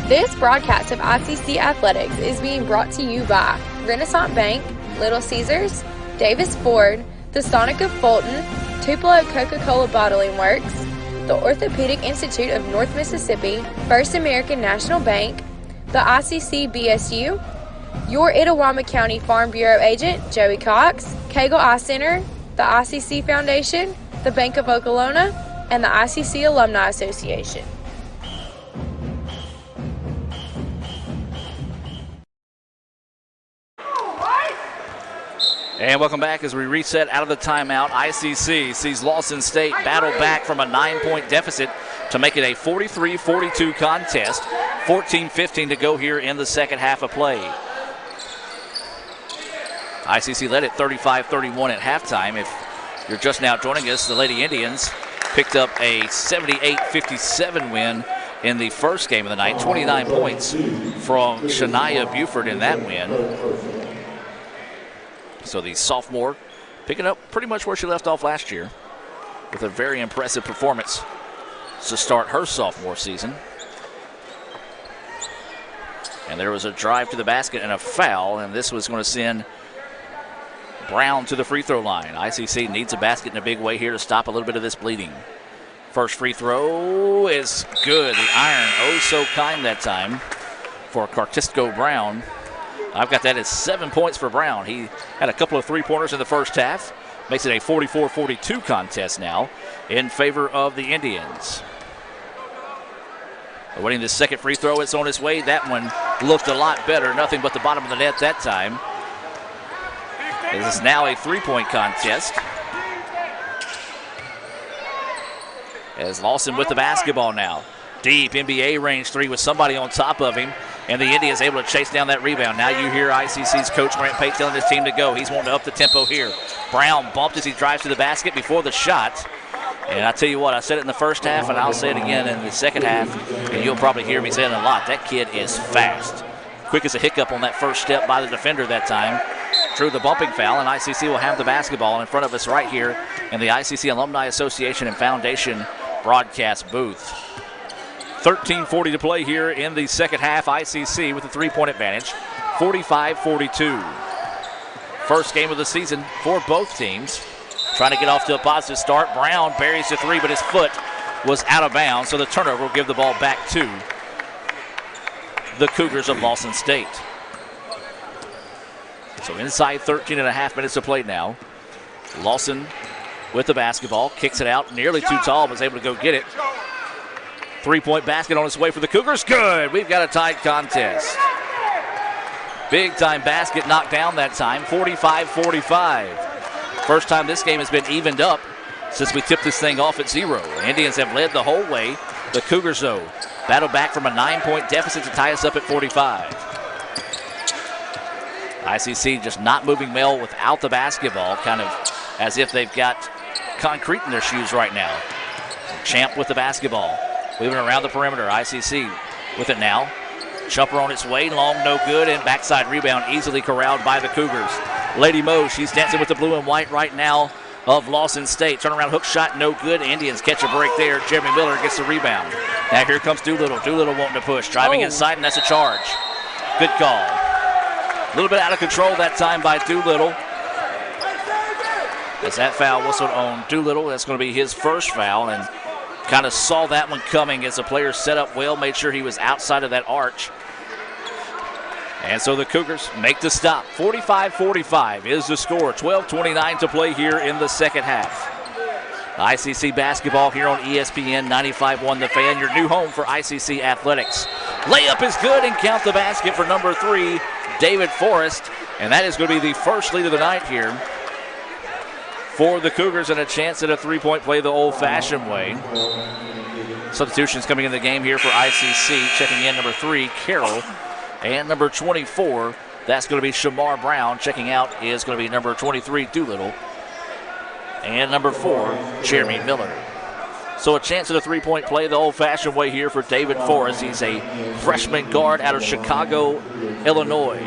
This broadcast of ICC Athletics is being brought to you by Renaissance Bank, Little Caesars, Davis Ford, the Sonic of Fulton, Tupelo Coca-Cola Bottling Works, the Orthopedic Institute of North Mississippi, First American National Bank, the ICC BSU, Your Itawamba County Farm Bureau agent, Joey Cox, Cagle Eye Center, the ICC Foundation, the Bank of Okolona, and the ICC Alumni Association. And welcome back as we reset out of the timeout. ICC sees Lawson State battle back from a 9-point deficit to make it a 43-42 contest. 14-15 to go here in the second half of play. ICC led at 35-31 at halftime. If you're just now joining us, the Lady Indians picked up a 78-57 win in the first game of the night. 29 points from Shania Buford in that win. So the sophomore picking up pretty much where she left off last year with a very impressive performance to start her sophomore season. And there was a drive to the basket and a foul, and this was going to send Brown to the free throw line. ICC needs a basket in a big way here to stop a little bit of this bleeding. First free throw is good. The iron, oh so kind that time for Cartisco Brown. I've got that as 7 points for Brown. He had a couple of three-pointers in the first half. Makes it a 44-42 contest now in favor of the Indians. Awaiting the second free throw, it's on its way. That one looked a lot better. Nothing but the bottom of the net that time. This is now a three-point contest. As Lawson with the basketball now. Deep NBA range three with somebody on top of him. And the Indians able to chase down that rebound. Now you hear ICC's coach Grant Pate telling his team to go. He's wanting to up the tempo here. Brown bumped as he drives to the basket before the shot. And I tell you what, I said it in the first half, and I'll say it again in the second half, and you'll probably hear me saying it a lot. That kid is fast. Quick as a hiccup on that first step by the defender that time. Drew the bumping foul, and ICC will have the basketball in front of us right here in the ICC Alumni Association and Foundation broadcast booth. 13:40 to play here in the second half. ICC with a three-point advantage, 45-42. First game of the season for both teams. Trying to get off to a positive start. Brown buries the three, but his foot was out of bounds, so the turnover will give the ball back to the Cougars of Lawson State. So inside 13 and a half minutes to play now. Lawson with the basketball, kicks it out, nearly too tall, but was able to go get it. Three-point basket on its way for the Cougars. Good. We've got a tight contest. Big-time basket knocked down that time, 45-45. First time this game has been evened up since we tipped this thing off at 0. The Indians have led the whole way. The Cougars, though, battle back from a 9-point deficit to tie us up at 45. ICC just not moving well without the basketball, kind of as if they've got concrete in their shoes right now. Champ with the basketball. Moving around the perimeter. ICC with it now. Jumper on its way. Long, no good. And backside rebound easily corralled by the Cougars. Lady Mo, she's dancing with the blue and white right now of Lawson State. Turnaround hook shot, no good. Indians catch a break there. Jeremy Miller gets the rebound. Now here comes Doolittle. Doolittle wanting to push. Driving inside, and that's a charge. Good call. A little bit out of control that time by Doolittle. As that foul whistled on Doolittle, that's going to be his first foul. And kind of saw that one coming as the player set up well, made sure he was outside of that arch. And so the Cougars make the stop. 45-45 is the score. 12:29 to play here in the second half. ICC basketball here on ESPN 95.1 The Fan, your new home for ICC athletics. Layup is good, and count the basket for number 3, David Forrest. And that is going to be the first lead of the night here for the Cougars, and a chance at a three-point play the old-fashioned way. Substitutions coming in the game here for ICC. Checking in number 3, Carroll. And number 24, that's going to be Shamar Brown. Checking out is going to be number 23, Doolittle. And number 4, Jeremy Miller. So a chance at a three-point play the old-fashioned way here for David Forrest. He's a freshman guard out of Chicago, Illinois.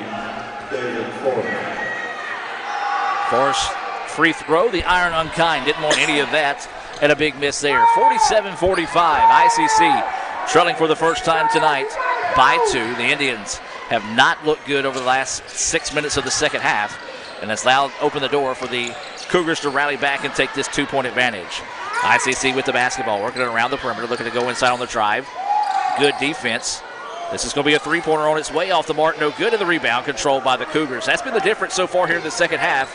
Forrest, free throw, the iron unkind. Didn't want any of that, and a big miss there. 47-45, ICC trailing for the first time tonight by 2. The Indians have not looked good over the last 6 minutes of the second half, and that's allowed open the door for the Cougars to rally back and take this 2-point advantage. ICC with the basketball, working it around the perimeter, looking to go inside on the drive. Good defense This is going to be a three-pointer on its way off the mark. No good, and the rebound controlled by the Cougars. That's been the difference so far here in the second half.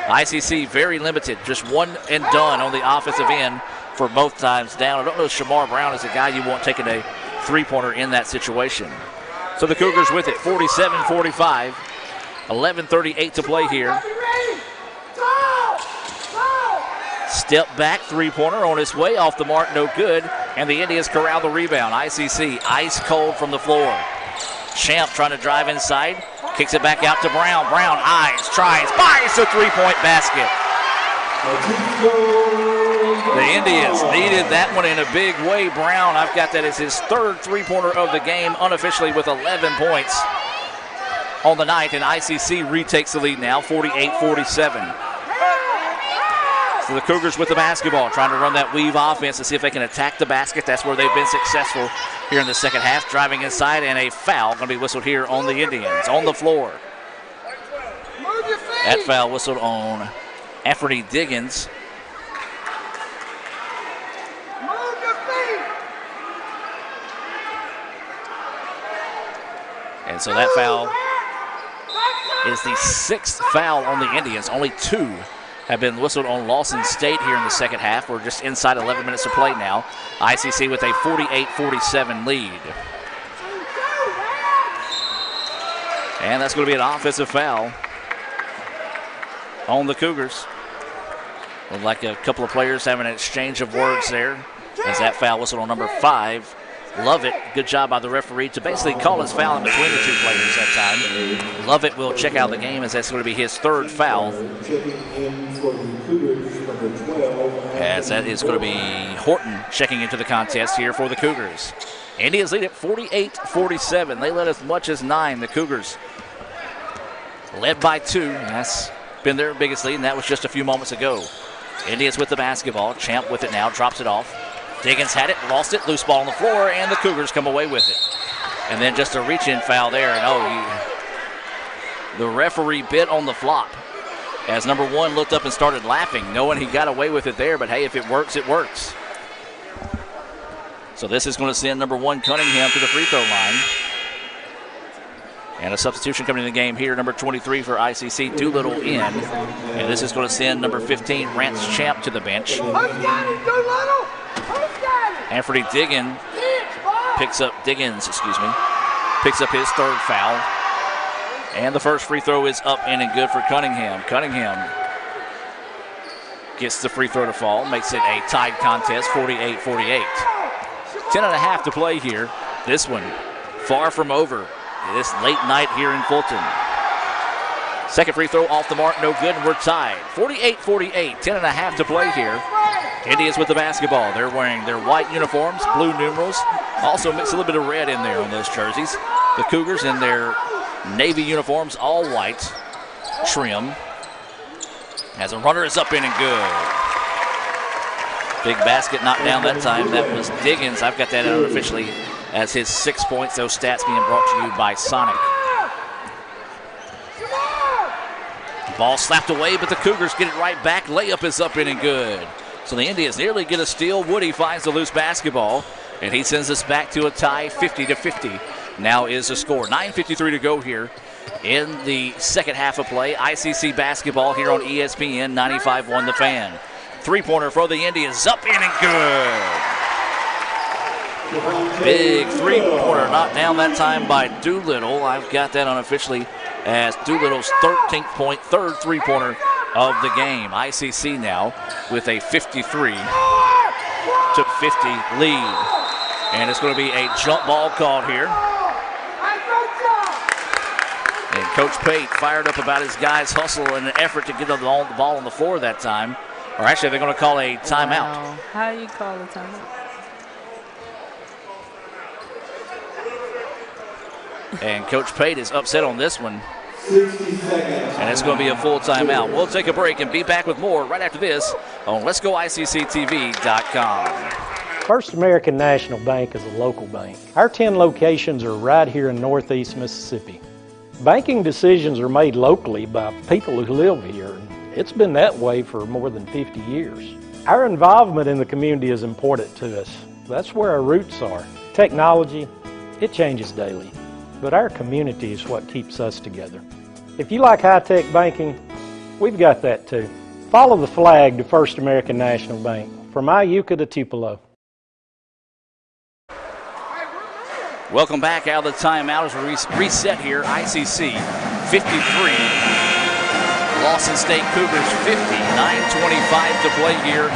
ICC very limited, just one and done on the offensive end for both times down. I don't know if Shamar Brown is a guy you want taking a three-pointer in that situation. So the Cougars with it, 47-45, 11:38 to play here. Step back three-pointer on its way off the mark, no good, and the Indians corral the rebound. ICC ice cold from the floor. Champ trying to drive inside, kicks it back out to Brown. Brown eyes, tries, fires a three-point basket. The Indians needed that one in a big way. Brown, I've got that as his third three-pointer of the game, unofficially with 11 points on the night, and ICC retakes the lead now, 48-47. So the Cougars with the basketball, trying to run that weave offense to see if they can attack the basket. That's where they've been successful here in the second half. Driving inside, and a foul going to be whistled here on the Indians on the floor. That foul whistled on Anthony Diggins. And so that foul is the sixth foul on the Indians. Only two have been whistled on Lawson State here in the second half. We're just inside 11 minutes to play now. ICC with a 48-47 lead. And that's going to be an offensive foul on the Cougars. Looked like a couple of players having an exchange of words there as that foul whistled on number 5. Lovett, good job by the referee to basically call his foul in between the two players that time. Lovett will check out the game as that's going to be his third foul. As that is going to be Horton checking into the contest here for the Cougars. Indians lead at 48-47. They led as much as 9. The Cougars led by 2. That's been their biggest lead, and that was just a few moments ago. Indians with the basketball. Champ with it now, drops it off. Diggins had it, lost it, loose ball on the floor, and the Cougars come away with it. And then just a reach-in foul there, and the referee bit on the flop as number 1 looked up and started laughing, knowing he got away with it there, but hey, if it works, it works. So this is going to send number 1 Cunningham to the free throw line. And a substitution coming in the game here, number 23 for ICC, Doolittle in. And this is going to send number 15, Rance Champ, to the bench. Anthony Diggins picks up his third foul. And the first free throw is up in and good for Cunningham. Cunningham gets the free throw to fall, makes it a tied contest, 48-48. 10.5 to play here. This one far from over. This late night here in Fulton. Second free throw off the mark, no good, and we're tied. 48-48, 10.5 to play here. Indians with the basketball. They're wearing their white uniforms, blue numerals. Also mix a little bit of red in there on those jerseys. The Cougars in their navy uniforms, all white trim. As a runner is up in and good. Big basket knocked down that time. That was Diggins. I've got that unofficially as his 6 points. Those stats being brought to you by Sonic. Ball slapped away, but the Cougars get it right back. Layup is up in and good. So the Indians nearly get a steal. Woody finds the loose basketball, and he sends us back to a tie, 50-50. Now is the score. 9:53 to go here in the second half of play. ICC basketball here on ESPN 95.1 The Fan. Three-pointer for the Indians, up in and good. Big three-pointer knocked down that time by Doolittle. I've got that unofficially as Doolittle's 13th point, third three-pointer of the game. ICC now with a 53-50 lead. And it's going to be a jump ball called here. And Coach Pate fired up about his guys' hustle in an effort to get the ball on the floor that time. Or actually, they're going to call a timeout. Wow. How do you call a timeout? And Coach Pate is upset on this one. And it's going to be a full timeout. We'll take a break and be back with more right after this on Let'sGoICCTV.com. First American National Bank is a local bank. Our 10 locations are right here in Northeast Mississippi. Banking decisions are made locally by people who live here. It's been that way for more than 50 years. Our involvement in the community is important to us. That's where our roots are. Technology, It changes daily, but our community is what keeps us together. If you like high-tech banking, we've got that too. Follow the flag to First American National Bank, from Iuka to Tupelo. Welcome back out of the timeout as we reset here. ICC 53, Lawson State Cougars 50. 9:25 to play here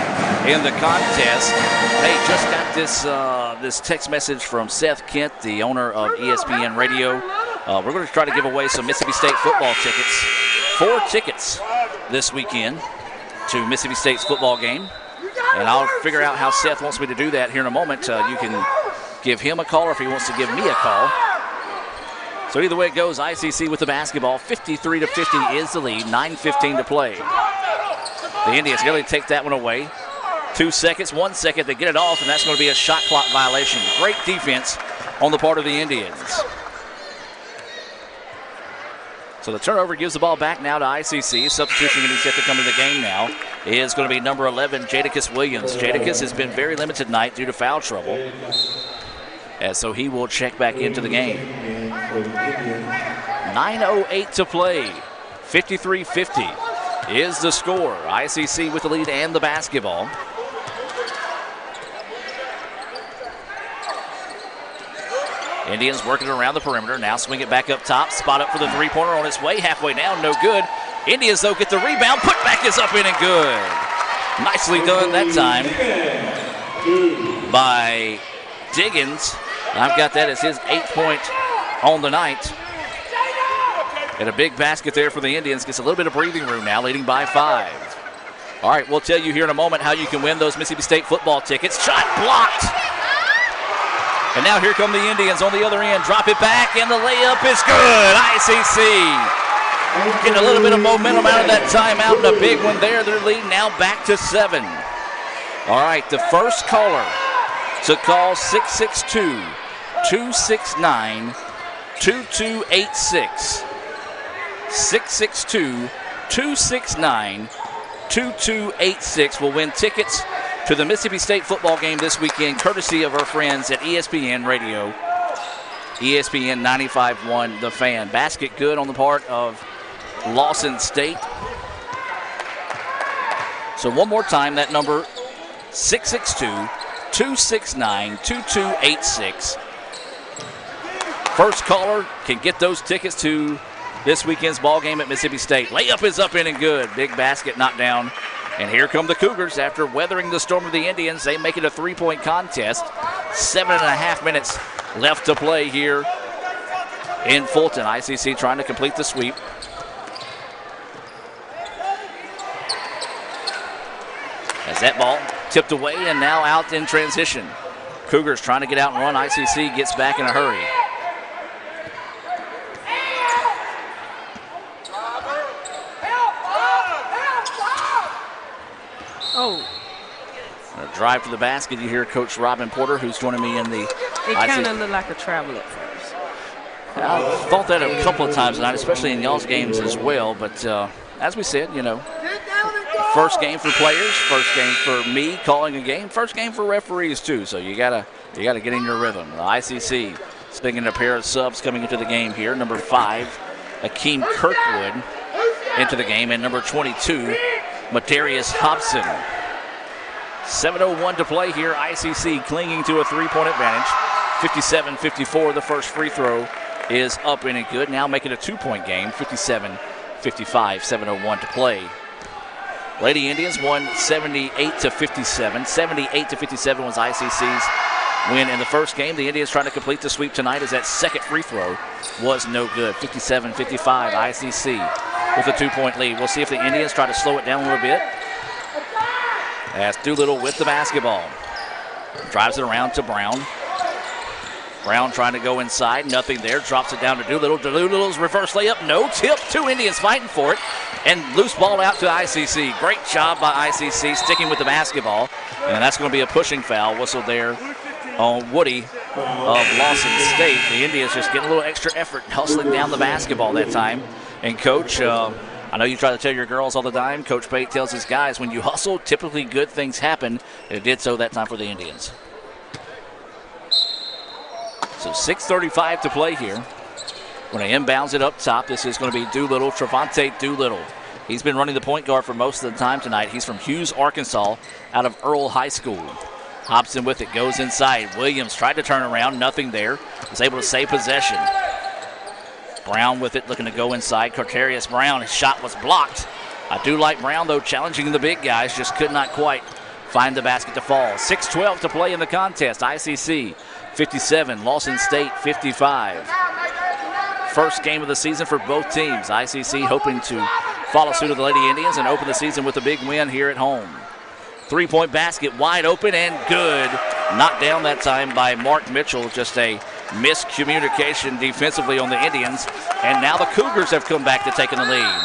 in the contest. Hey, just got this text message from Seth Kent, the owner of ESPN Radio. We're going to try to give away some Mississippi State football tickets. 4 tickets this weekend to Mississippi State's football game. And I'll figure out how Seth wants me to do that here in a moment. You can give him a call, or if he wants to give me a call. So either way it goes, ICC with the basketball. 53-50 is the lead. 9:15 to play. The Indians going to take that one away. 2 seconds, 1 second to get it off, and that's going to be a shot clock violation. Great defense on the part of the Indians. So the turnover gives the ball back now to ICC. Substitution getting set to come into the game now is going to be number 11, Jadakiss Williams. Jadakiss has been very limited tonight due to foul trouble. So he will check back into the game. 9:08 to play. 53-50 is the score. ICC with the lead and the basketball. Indians working around the perimeter. Now swing it back up top. Spot up for the three-pointer on its way. Halfway down, no good. Indians, though, get the rebound. Put back is up in and good. Nicely done that time by Diggins. I've got that as his 8th point on the night. And a big basket there for the Indians. Gets a little bit of breathing room now, leading by 5. All right, we'll tell you here in a moment how you can win those Mississippi State football tickets. Shot blocked. And now here come the Indians on the other end. Drop it back, and the layup is good. ICC getting a little bit of momentum out of that timeout, and a big one there. They're leading now back to 7. All right, the first caller to call 662-269-2286. 662-269-2286 will win tickets to the Mississippi State football game this weekend, courtesy of our friends at ESPN Radio, ESPN 95.1 The Fan. Basket good on the part of Lawson State. So one more time, that number, 662-269-2286. First caller can get those tickets to this weekend's ball game at Mississippi State. Layup is up in and good. Big basket knocked down. And here come the Cougars after weathering the storm of the Indians. They make it a 3-point contest. 7.5 minutes left to play here in Fulton. ICC trying to complete the sweep. As that ball tipped away and now out in transition. Cougars trying to get out and run. ICC gets back in a hurry. Oh. A drive to the basket. You hear Coach Robin Porter, who's joining me in the... It kind of looked like a travel at first. I thought that a couple of times tonight, especially in y'all's games as well. But as we said, you know, first game for players, first game for me calling a game, first game for referees too. So you gotta get in your rhythm. The ICC sticking a pair of subs coming into the game here. Number 5, Akeem Kirkwood into the game, and number 22, Matarius Hobson. 7:01 to play here. ICC clinging to a 3-point advantage. 57-54. The first free throw is up and good. Now making a 2-point game. 57-55. 7:01 to play. Lady Indians won 78-57. 78-57 was ICC's win in the first game. The Indians trying to complete the sweep tonight as that second free throw was no good. 57-55. ICC with a 2-point lead. We'll see if the Indians try to slow it down a little bit. As Doolittle with the basketball. Drives it around to Brown. Brown trying to go inside. Nothing there. Drops it down to Doolittle. Doolittle's reverse layup. No tip. 2 Indians fighting for it. And loose ball out to ICC. Great job by ICC sticking with the basketball. And that's going to be a pushing foul whistled there on Woody of Lawson State. The Indians just getting a little extra effort hustling down the basketball that time. And Coach, I know you try to tell your girls all the time, Coach Pate tells his guys, when you hustle, typically good things happen. And it did so that time for the Indians. So 6:35 to play here. When they inbounds it up top, this is going to be Doolittle, Trevante Doolittle. He's been running the point guard for most of the time tonight. He's from Hughes, Arkansas, out of Earl High School. Hobson with it, goes inside. Williams tried to turn around, nothing there. Was able to save possession. Brown with it, looking to go inside. Carterius Brown, his shot was blocked. I do like Brown, though, challenging the big guys. Just could not quite find the basket to fall. 6:12 to play in the contest. ICC 57, Lawson State 55. First game of the season for both teams. ICC hoping to follow suit of the Lady Indians and open the season with a big win here at home. Three-point basket wide open and good. Knocked down that time by Mark Mitchell. Just a miscommunication defensively on the Indians. And now the Cougars have come back to taking the lead.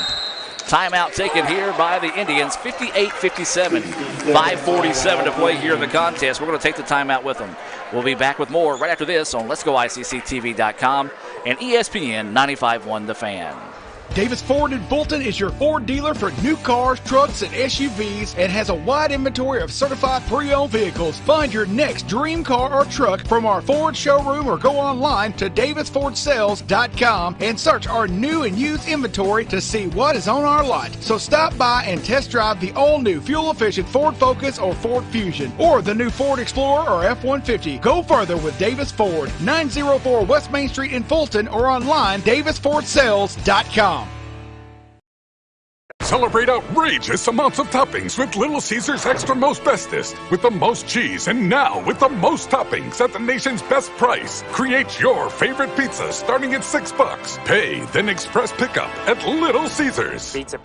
Timeout taken here by the Indians, 58-57. 5:47 to play here in the contest. We're going to take the timeout with them. We'll be back with more right after this on Let'sGoICCTV.com and ESPN 95.1 The Fan. Davis Ford in Fulton is your Ford dealer for new cars, trucks, and SUVs and has a wide inventory of certified pre-owned vehicles. Find your next dream car or truck from our Ford showroom or go online to davisfordsales.com and search our new and used inventory to see what is on our lot. So stop by and test drive the all-new fuel-efficient Ford Focus or Ford Fusion or the new Ford Explorer or F-150. Go further with Davis Ford, 904 West Main Street in Fulton or online davisfordsales.com. Celebrate outrageous amounts of toppings with Little Caesars Extra Most Bestest. With the most cheese and now with the most toppings at the nation's best price. Create your favorite pizza starting at $6. Pay, then express pickup at Little Caesars. Pizza.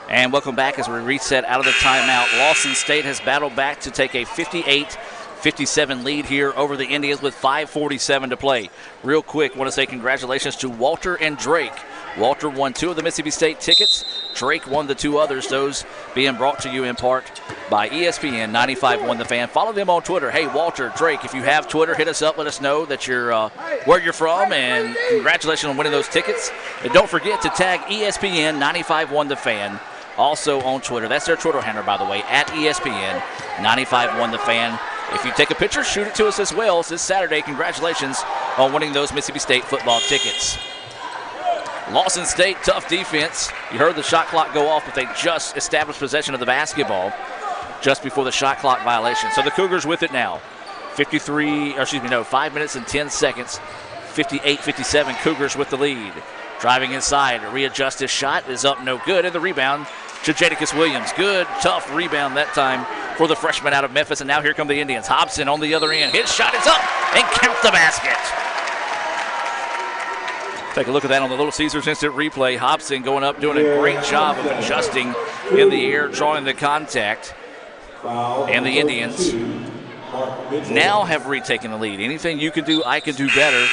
And welcome back as we reset out of the timeout. Lawson State has battled back to take a 58-57 lead here over the Indians with 5:47 to play. Real quick, want to say congratulations to Walter and Drake. Walter won 2 of the Mississippi State tickets. Drake won the 2 others, those being brought to you in part by ESPN 95.1 The Fan. Follow them on Twitter. Hey, Walter, Drake, if you have Twitter, hit us up. Let us know that you're where you're from, and congratulations on winning those tickets. And don't forget to tag ESPN 95.1 The Fan also on Twitter. That's their Twitter handle, by the way, at ESPN 95.1 The Fan. If you take a picture, shoot it to us as well. This Saturday, congratulations on winning those Mississippi State football tickets. Lawson State, tough defense. You heard the shot clock go off, but they just established possession of the basketball just before the shot clock violation. So the Cougars with it now. 5 minutes and 10 seconds. 58-57, Cougars with the lead. Driving inside, readjust his shot, is up, no good, and the rebound to Jadakiss Williams. Good, tough rebound that time for the freshman out of Memphis, and now here come the Indians. Hobson on the other end. His shot is up, and count the basket. Take a look at that on the Little Caesars instant replay. Hobson going up, doing a great job of adjusting in the air, drawing the contact. And the Indians now have retaken the lead. Anything you can do, I can do better.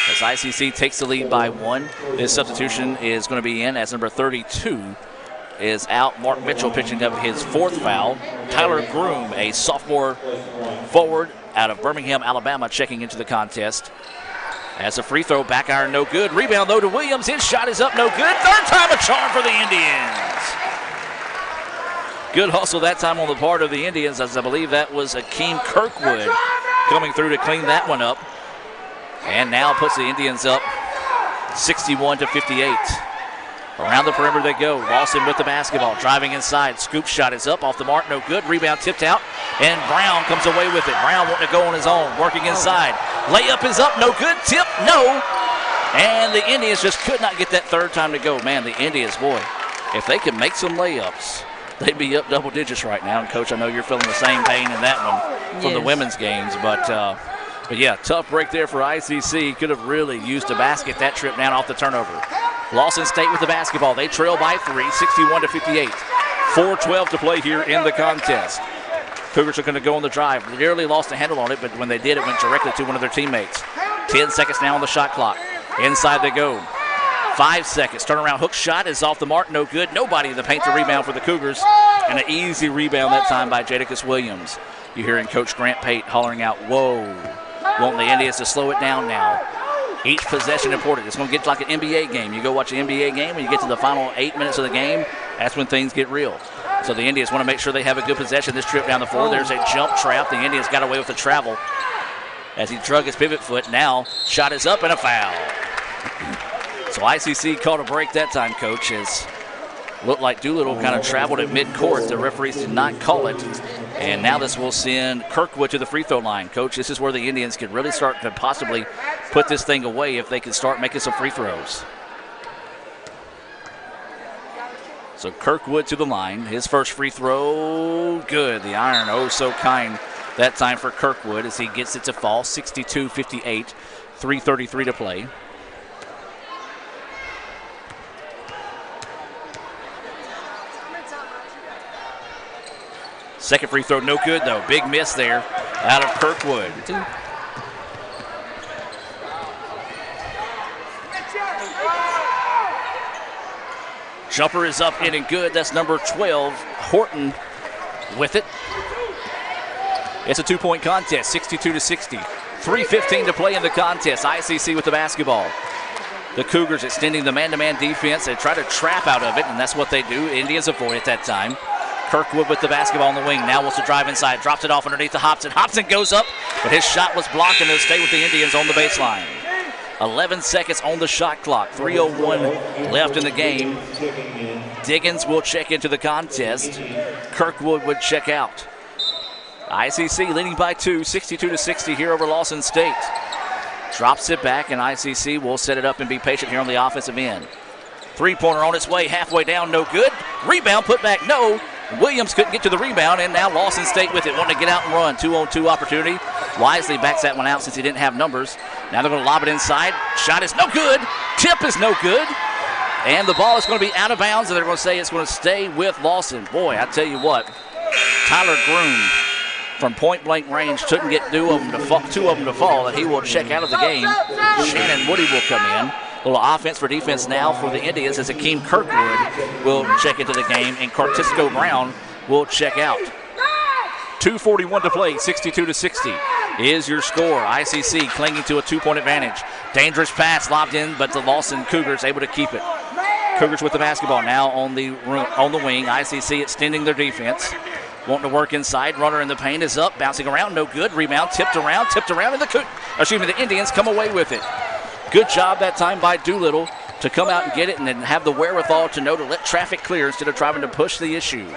As ICC takes the lead by 1. This substitution is going to be in as number 32 is out. Mark Mitchell pitching up his 4th foul. Tyler Groom, a sophomore forward out of Birmingham, Alabama, checking into the contest. As a free throw, back iron, no good. Rebound, though, to Williams. His shot is up, no good. Third time a charm for the Indians. Good hustle that time on the part of the Indians, as I believe that was Akeem Kirkwood coming through to clean that one up. And now puts the Indians up 61-58. Around the perimeter they go. Lawson with the basketball, driving inside. Scoop shot is up, off the mark, no good. Rebound tipped out, and Brown comes away with it. Brown wanting to go on his own, working inside. Layup is up, no good. Tip, no. And the Indians just could not get that third time to go. Man, the Indians, boy, if they could make some layups, they'd be up double digits right now. And, Coach, I know you're feeling the same pain in that one from the women's games, but yeah, tough break there for ICC. Could have really used a basket that trip down off the turnover. Lawson State with the basketball. They trail by 3, 61-58. 4:12 to play here in the contest. Cougars are going to go on the drive. Nearly lost a handle on it, but when they did, it went directly to one of their teammates. 10 seconds now on the shot clock. Inside they go. 5 seconds. Turnaround hook shot is off the mark. No good. Nobody in the paint to rebound for the Cougars. And an easy rebound that time by Jadakiss Williams. You're hearing Coach Grant Pate hollering out, whoa. Want the Indians to slow it down now. Each possession important. It's going to get like an NBA game. You go watch an NBA game, when you get to the final 8 minutes of the game, that's when things get real. So the Indians want to make sure they have a good possession this trip down the floor. There's a jump trap. The Indians got away with the travel as he drug his pivot foot. Now, shot is up and a foul. So ICC called a break that time, Coach, as looked like Doolittle kind of traveled at midcourt. The referees did not call it. And now this will send Kirkwood to the free throw line. Coach, this is where the Indians could really start to possibly put this thing away if they can start making some free throws. So Kirkwood to the line. His first free throw, good. The iron, oh so kind that time for Kirkwood as he gets it to fall. 62-58, 3:33 to play. Second free throw, no good though. Big miss there out of Kirkwood. Jumper is up in and good. That's number 12, Horton with it. It's a two-point contest, 62-60. 3:15 to play in the contest. ICC with the basketball. The Cougars extending the man-to-man defense. They try to trap out of it, and that's what they do. Indians avoid it that time. Kirkwood with the basketball on the wing. Now wants to drive inside. Drops it off underneath to Hobson. Hobson goes up, but his shot was blocked, and they'll stay with the Indians on the baseline. 11 seconds on the shot clock. 3:01 left in the game. Diggins will check into the contest. Kirkwood would check out. ICC leading by 2, 62-60 here over Lawson State. Drops it back, and ICC will set it up and be patient here on the offensive end. Three-pointer on its way, halfway down, no good. Rebound, put back, no. Williams couldn't get to the rebound, and now Lawson State with it, wanting to get out and run. 2-on-2 opportunity. Wisely backs that one out since he didn't have numbers. Now they're going to lob it inside. Shot is no good. Tip is no good. And the ball is going to be out of bounds, and they're going to say it's going to stay with Lawson. Boy, I tell you what, Tyler Groom from point-blank range couldn't get two of them to fall, and he will check out of the game. Shannon Woody will come in. A little offense for defense now for the Indians as Akeem Kirkwood will check into the game, and Cartisco Brown will check out. 2:41 to play, 62-60 is your score. ICC clinging to a two-point advantage. Dangerous pass lobbed in, but the Lawson Cougars able to keep it. Cougars with the basketball now on the wing. ICC extending their defense. Wanting to work inside. Runner in the paint is up, bouncing around, no good. Rebound tipped around, and the Indians come away with it. Good job that time by Doolittle to come out and get it and then have the wherewithal to know to let traffic clear instead of trying to push the issue.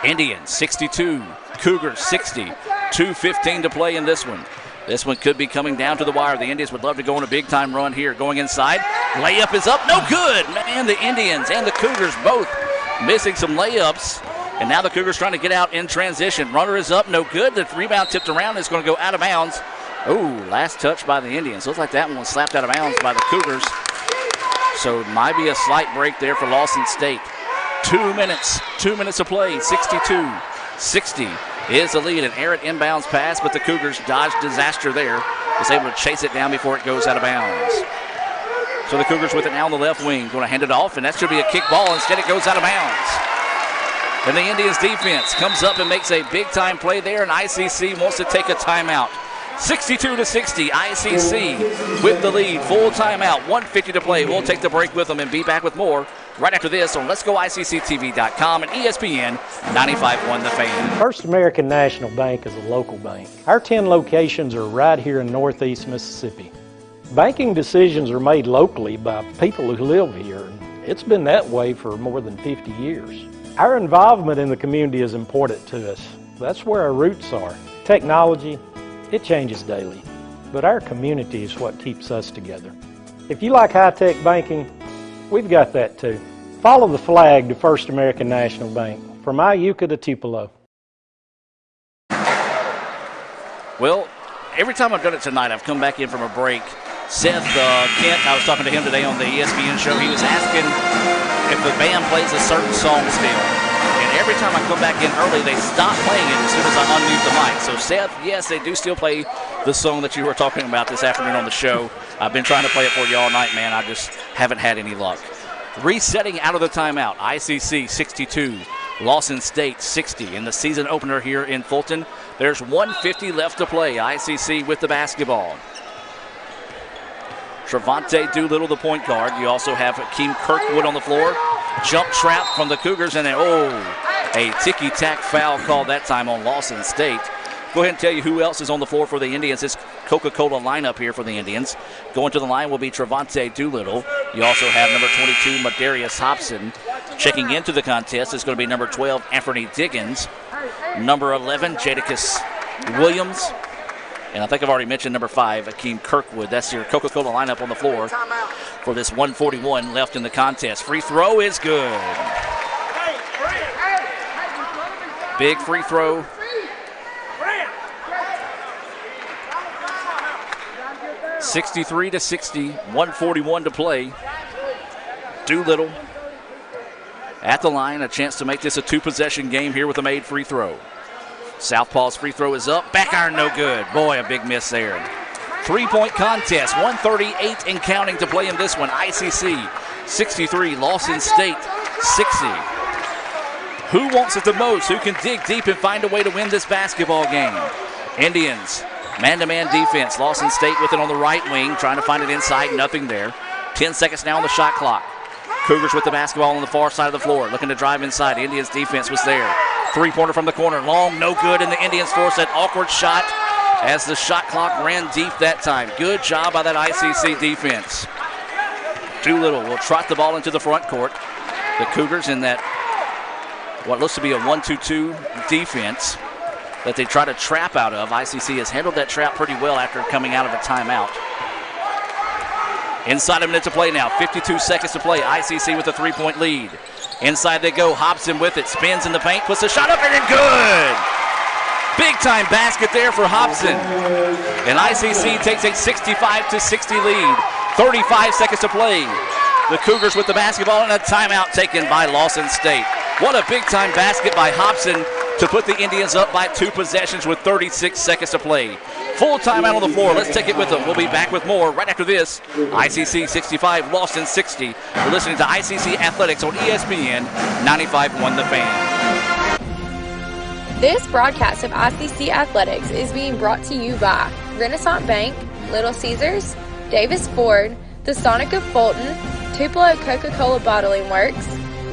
Indians 62, Cougars 60, 2:15 to play in this one. This one could be coming down to the wire. The Indians would love to go on a big-time run here. Going inside, layup is up, no good. Man, the Indians and the Cougars both missing some layups. And now the Cougars trying to get out in transition. Runner is up, no good. The rebound tipped around is going to go out of bounds. Oh, last touch by the Indians. Looks like that one was slapped out of bounds by the Cougars. So it might be a slight break there for Lawson State. 2 minutes to play. 62-60 is the lead. An errant inbounds pass, but the Cougars dodged disaster there. Was able to chase it down before it goes out of bounds. So the Cougars with it now on the left wing. Going to hand it off, and that should be a kick ball. Instead it goes out of bounds. And the Indians defense comes up and makes a big-time play there, and ICC wants to take a timeout. 62-60, ICC with the lead. Full timeout, 1:50 to play. We'll take the break with them and be back with more right after this on Let'sGoICCTV.com and ESPN 95.1 The Fan. First American National Bank is a local bank. Our 10 locations are right here in Northeast Mississippi. Banking decisions are made locally by people who live here. It's been that way for more than 50 years. Our involvement in the community is important to us. That's where our roots are. Technology, it changes daily, but our community is what keeps us together. If you like high-tech banking, we've got that too. Follow the flag to First American National Bank, from Iuka to Tupelo. Well, every time I've done it tonight, I've come back in from a break. Seth Kent, I was talking to him today on the ESPN show. He was asking if the band plays a certain song still. And every time I come back in early, they stop playing it as soon as I unmute the mic. So, Seth, yes, they do still play the song that you were talking about this afternoon on the show. I've been trying to play it for you all night, man. I just haven't had any luck. Resetting out of the timeout, ICC 62, Lawson State 60 in the season opener here in Fulton. There's 1:50 left to play. ICC with the basketball. Trevante Doolittle, the point guard. You also have Akeem Kirkwood on the floor. Jump trap from the Cougars, and then, A ticky-tack foul called that time on Lawson State. Go ahead and tell you who else is on the floor for the Indians. This Coca-Cola lineup here for the Indians. Going to the line will be Trevante Doolittle. You also have number 22, Madarius Hobson. Checking into the contest is going to be number 12, Anthony Diggins. Number 11, Jadakiss Williams. And I think I've already mentioned number 5, Akeem Kirkwood. That's your Coca-Cola lineup on the floor for this 1:41 left in the contest. Free throw is good. Big free throw. (63-60), 1:41 to play. Doolittle at the line, a chance to make this a 2-possession game here with a made free throw. Southpaw's free throw is up. Back iron, no good. Boy, a big miss there. 3-point contest, 138 and counting to play in this one. ICC 63, Lawson State 60. Who wants it the most? Who can dig deep and find a way to win this basketball game? Indians, man-to-man defense. Lawson State with it on the right wing, trying to find it inside, nothing there. 10 seconds now on the shot clock. Cougars with the basketball on the far side of the floor, looking to drive inside. Indians defense was there. Three-pointer from the corner, long, no good, and the Indians force that awkward shot as the shot clock ran deep that time. Good job by that ICC defense. Doolittle will trot the ball into the front court. The Cougars in that, what looks to be a 1-2-2 defense that they try to trap out of. ICC has handled that trap pretty well after coming out of a timeout. Inside a minute to play now, 52 seconds to play. ICC with a 3-point lead. Inside they go, Hobson with it, spins in the paint, puts the shot up and in, good! Big time basket there for Hobson. And ICC takes a 65-60 lead. 35 seconds to play. The Cougars with the basketball and a timeout taken by Lawson State. What a big time basket by Hobson to put the Indians up by 2 possessions with 36 seconds to play. Full timeout on the floor. Let's take it with them. We'll be back with more right after this. ICC 65, Lawson 60. You're listening to ICC Athletics on ESPN 95.1 The Fan. This broadcast of ICC Athletics is being brought to you by Renaissance Bank, Little Caesars, Davis Ford, the Sonic of Fulton, Tupelo Coca-Cola Bottling Works,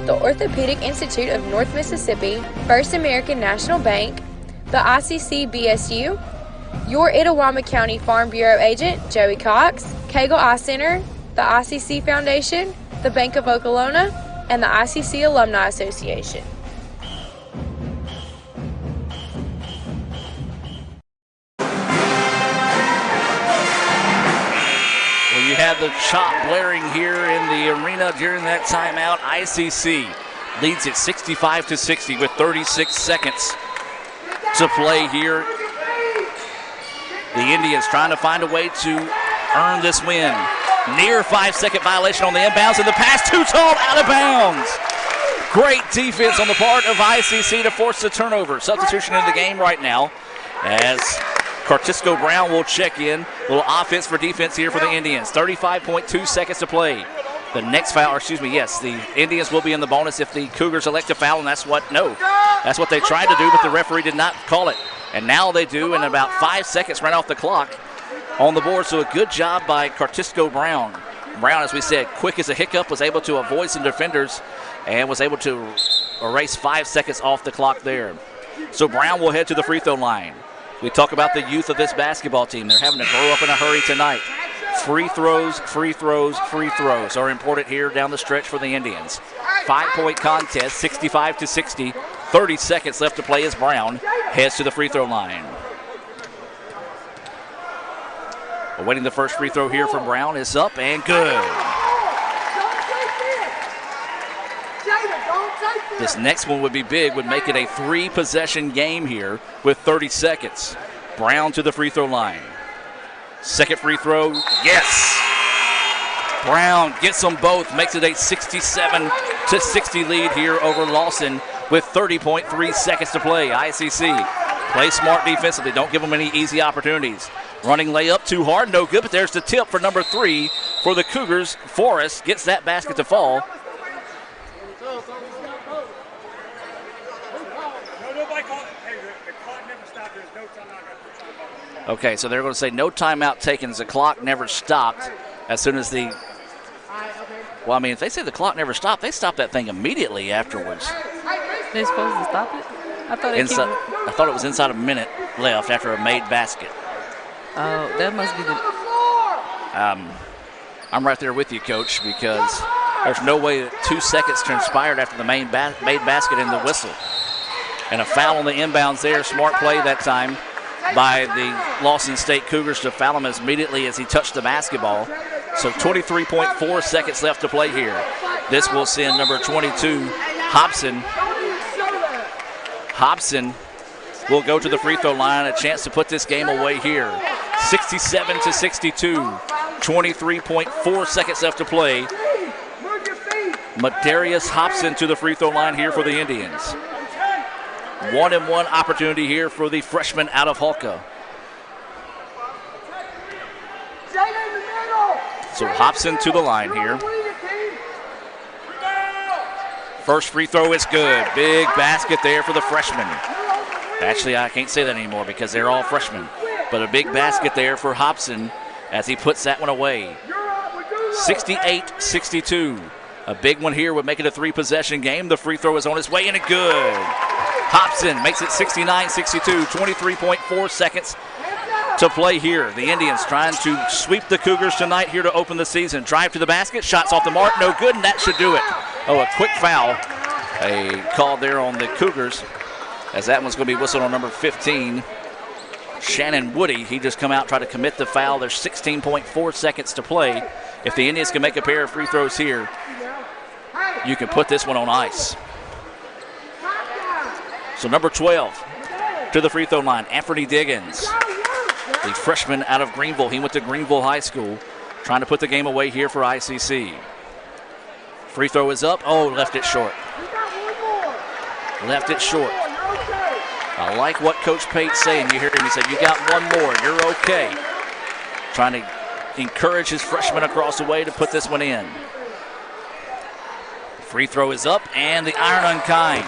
the Orthopedic Institute of North Mississippi, First American National Bank, the ICC BSU, your Itawamba County Farm Bureau agent, Joey Cox, Cagle Eye Center, the ICC Foundation, the Bank of Okolona, and the ICC Alumni Association. Well, you have the chop blaring here in the arena during that timeout. ICC leads it 65-60 with 36 seconds to play here. The Indians trying to find a way to earn this win. Near 5-second violation on the inbounds, and the pass too tall, out of bounds. Great defense on the part of ICC to force the turnover. Substitution in the game right now as Cartisco Brown will check in. A little offense for defense here for the Indians. 35.2 seconds to play. The next foul, or excuse me, yes, the Indians will be in the bonus if the Cougars elect to foul, and that's what they tried to do, but the referee did not call it. And now they do, and about 5 seconds right off the clock on the board. So a good job by Cartisco Brown. Brown, as we said, quick as a hiccup, was able to avoid some defenders and was able to erase 5 seconds off the clock there. So Brown will head to the free throw line. We talk about the youth of this basketball team. They're having to grow up in a hurry tonight. Free throws, free throws, free throws are important here down the stretch for the Indians. 5-point contest, 65-60. 30 seconds left to play as Brown heads to the free throw line. Awaiting the first free throw here from Brown is up and good. This next one would be big, would make it a 3-possession game here with 30 seconds. Brown to the free throw line. Second free throw, yes! Brown gets them both, makes it a 67-60 lead here over Lawson with 30.3 seconds to play. ICC play smart defensively, don't give them any easy opportunities. Running layup too hard, no good, but there's the tip for number 3 for the Cougars. Forrest gets that basket to fall. Okay, so they're going to say no timeout taken as the clock never stopped as soon as the... Well, I mean, if they say the clock never stopped, they stopped that thing immediately afterwards. They're supposed to stop it? I thought they Inside, I thought it was inside a minute left after a made basket. Oh, that must be the... I'm right there with you, Coach, because there's no way that 2 seconds transpired after the made basket and the whistle. And a foul on the inbounds there. Smart play that time by the Lawson State Cougars to foul him as immediately as he touched the basketball. So 23.4 seconds left to play here. This will send number 22, Hobson. Hobson will go to the free throw line. A chance to put this game away here. 67-62. 23.4 seconds left to play. Madarius Hobson to the free throw line here for the Indians. 1-and-1 opportunity here for the freshman out of Hulka. So Hobson to the line here. First free throw is good. Big basket there for the freshman. Actually, I can't say that anymore because they're all freshmen. But a big basket there for Hobson as he puts that one away. 68-62. A big one here would make it a 3-possession game. The free throw is on its way and it's good. Hobson makes it 69-62. 23.4 seconds to play here. The Indians trying to sweep the Cougars tonight here to open the season. Drive to the basket. Shots off the mark. No good, and that should do it. Oh, a quick foul. A call there on the Cougars as that one's going to be whistled on number 15. Shannon Woody, he just come out and try to commit the foul. There's 16.4 seconds to play. If the Indians can make a pair of free throws here, you can put this one on ice. So number 12 to the free throw line, Anthony Diggins, the freshman out of Greenville. He went to Greenville High School, trying to put the game away here for ICC. Free throw is up. Oh, left it short. Left it short. I like what Coach Pate's saying. You hear him, he said, you got one more, you're okay. Trying to encourage his freshman across the way to put this one in. Free throw is up, and the iron unkind.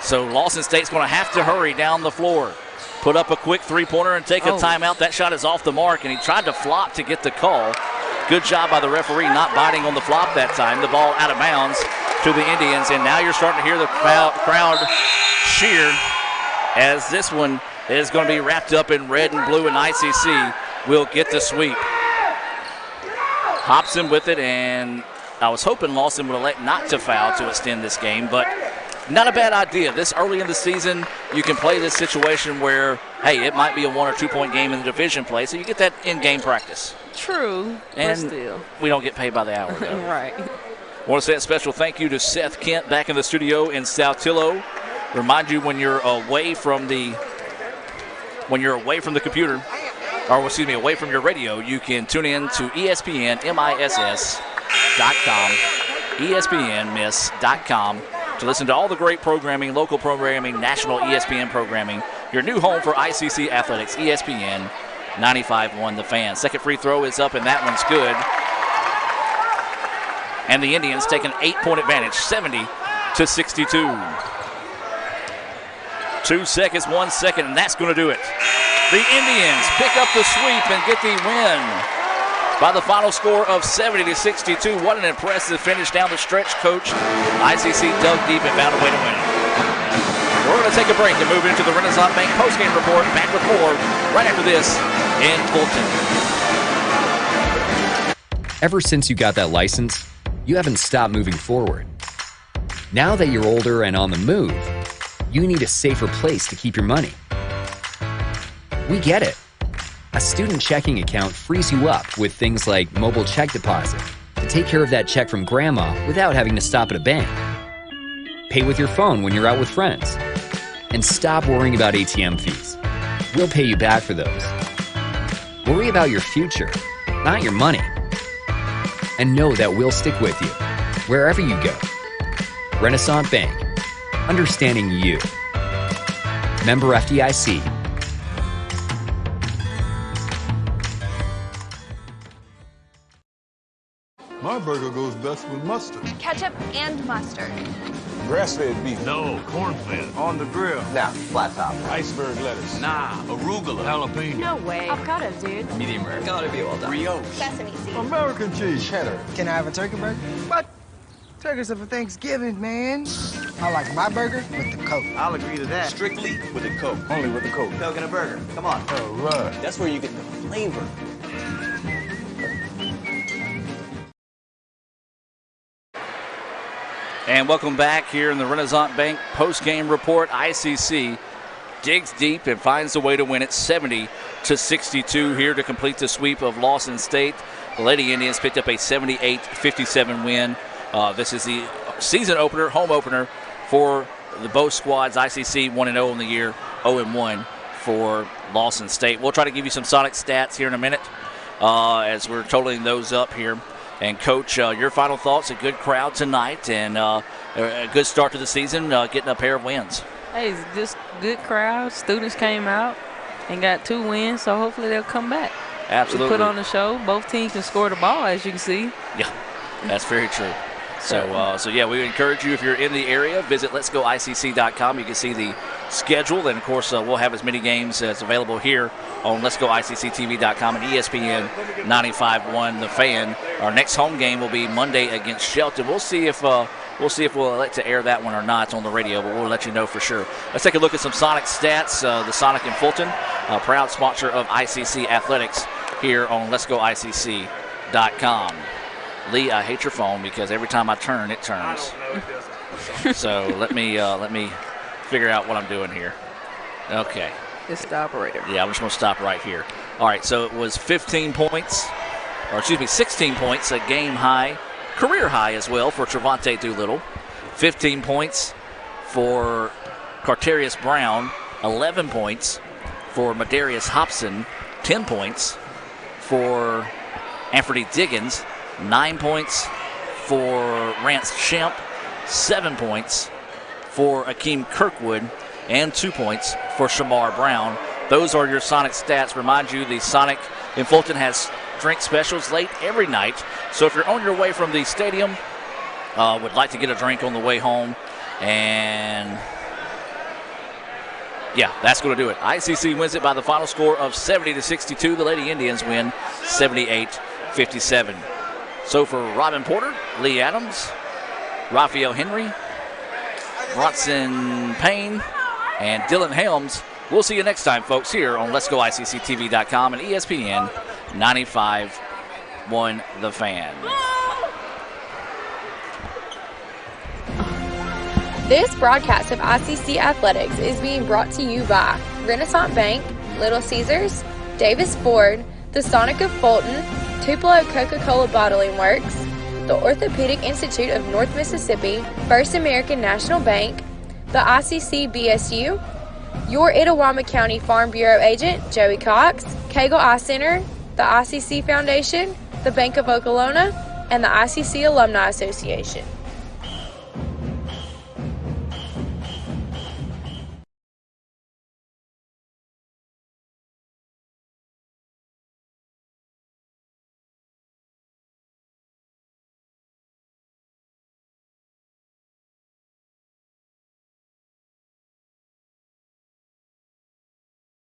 So Lawson State's going to have to hurry down the floor. Put up a quick three-pointer and take a timeout. That shot is off the mark, and he tried to flop to get the call. Good job by the referee not biting on the flop that time. The ball out of bounds to the Indians, and now you're starting to hear the crowd cheer as this one is going to be wrapped up in red and blue, and ICC will get the sweep. Hobson with it, and I was hoping Lawson would elect not to foul to extend this game, but not a bad idea. This early in the season, you can play this situation where, hey, it might be a 1 or 2 point game in the division play, so you get that in-game practice. True, and but still. We don't get paid by the hour, though. Right. I want to say a special thank you to Seth Kent back in the studio in Saltillo. Remind you when you're away from the computer, or excuse me, away from your radio, you can tune in to ESPNMISS.com, ESPNMISS.com to listen to all the great programming, local programming, national ESPN programming. Your new home for ICC athletics, ESPN 95.1 The Fan. Second free throw is up, and that one's good. And the Indians take an 8-point advantage, 70-62. 2 seconds, 1 second, and that's going to do it. The Indians pick up the sweep and get the win by the final score of 70-62. What an impressive finish down the stretch, Coach. ICC dug deep and found a way to win it. We're going to take a break and move into the Renaissance Bank postgame report. Back with more right after this in Fulton. Ever since you got that license, you haven't stopped moving forward. Now that you're older and on the move, you need a safer place to keep your money. We get it. A student checking account frees you up with things like mobile check deposit to take care of that check from grandma without having to stop at a bank. Pay with your phone when you're out with friends. And stop worrying about ATM fees. We'll pay you back for those. Worry about your future, not your money. And know that we'll stick with you wherever you go. Renaissance Bank. Understanding you. Member FDIC. My burger goes best with mustard. Ketchup and mustard. Grass-fed beef. No, corn-fed. On the grill. Nah, flat top. Iceberg lettuce. Nah, arugula. Jalapeno. No way. Avocado, dude. Medium rare. Gotta be well done. Brioche. Sesame seeds. American cheese. Cheddar. Can I have a turkey burger? What? Turkeys are for Thanksgiving, man. I like my burger with the Coke. I'll agree to that. Strictly with a Coke. Only with the Coke. Coke and a burger. Come on. All right. That's where you get the flavor. And welcome back here in the Renaissance Bank post-game report. ICC digs deep and finds a way to win it 70-62 here to complete the sweep of Lawson State. The Lady Indians picked up a 78-57 win. This is the season opener, home opener for the both squads. ICC 1-0 in the year, 0-1 for Lawson State. We'll try to give you some Sonic stats here in a minute as we're totaling those up here. And, Coach, your final thoughts, a good crowd tonight and a good start to the season, getting a pair of wins. Hey, it's just good crowd. Students came out and got 2 wins, so hopefully they'll come back. Absolutely. We put on the show. Both teams can score the ball, as you can see. Yeah, that's very true. So yeah, we encourage you, if you're in the area, visit letsgoicc.com. You can see the schedule, and of course we'll have as many games as available here on letsgoicctv.com and ESPN 95.1 The Fan. Our next home game will be Monday against Shelton. We'll see if we'll elect to air that one or not on the radio, but we'll let you know for sure. Let's take a look at some Sonic stats. The Sonic in Fulton, a proud sponsor of ICC Athletics here on letsgoicc.com. Lee, I hate your phone because every time I turn, it turns. So let me figure out what I'm doing here. Okay. It's the operator. Yeah, I'm just going to stop right here. All right, so it was 16 points, a game high, career high as well for Trevante Doolittle. 15 points for Carterius Brown, 11 points for Madarius Hobson, 10 points for Anthony Diggins, 9 points for Rance Shemp, 7 points for Akeem Kirkwood, and 2 points for Shamar Brown. Those are your Sonic stats. Remind you, the Sonic in Fulton has drink specials late every night. So if you're on your way from the stadium, would like to get a drink on the way home, and yeah, that's going to do it. ICC wins it by the final score of 70-62. The Lady Indians win 78-57. So for Robin Porter, Lee Adams, Raphael Henry, Bronson Payne, and Dylan Helms, we'll see you next time, folks, here on letsgoicctv.com and ESPN 95.1 The Fan. This broadcast of ICC Athletics is being brought to you by Renaissance Bank, Little Caesars, Davis Ford, the Sonic of Fulton, Tupelo Coca-Cola Bottling Works, the Orthopedic Institute of North Mississippi, First American National Bank, the ICC BSU, your Itawamba County Farm Bureau agent, Joey Cox, Cagle Eye Center, the ICC Foundation, the Bank of Okolona, and the ICC Alumni Association.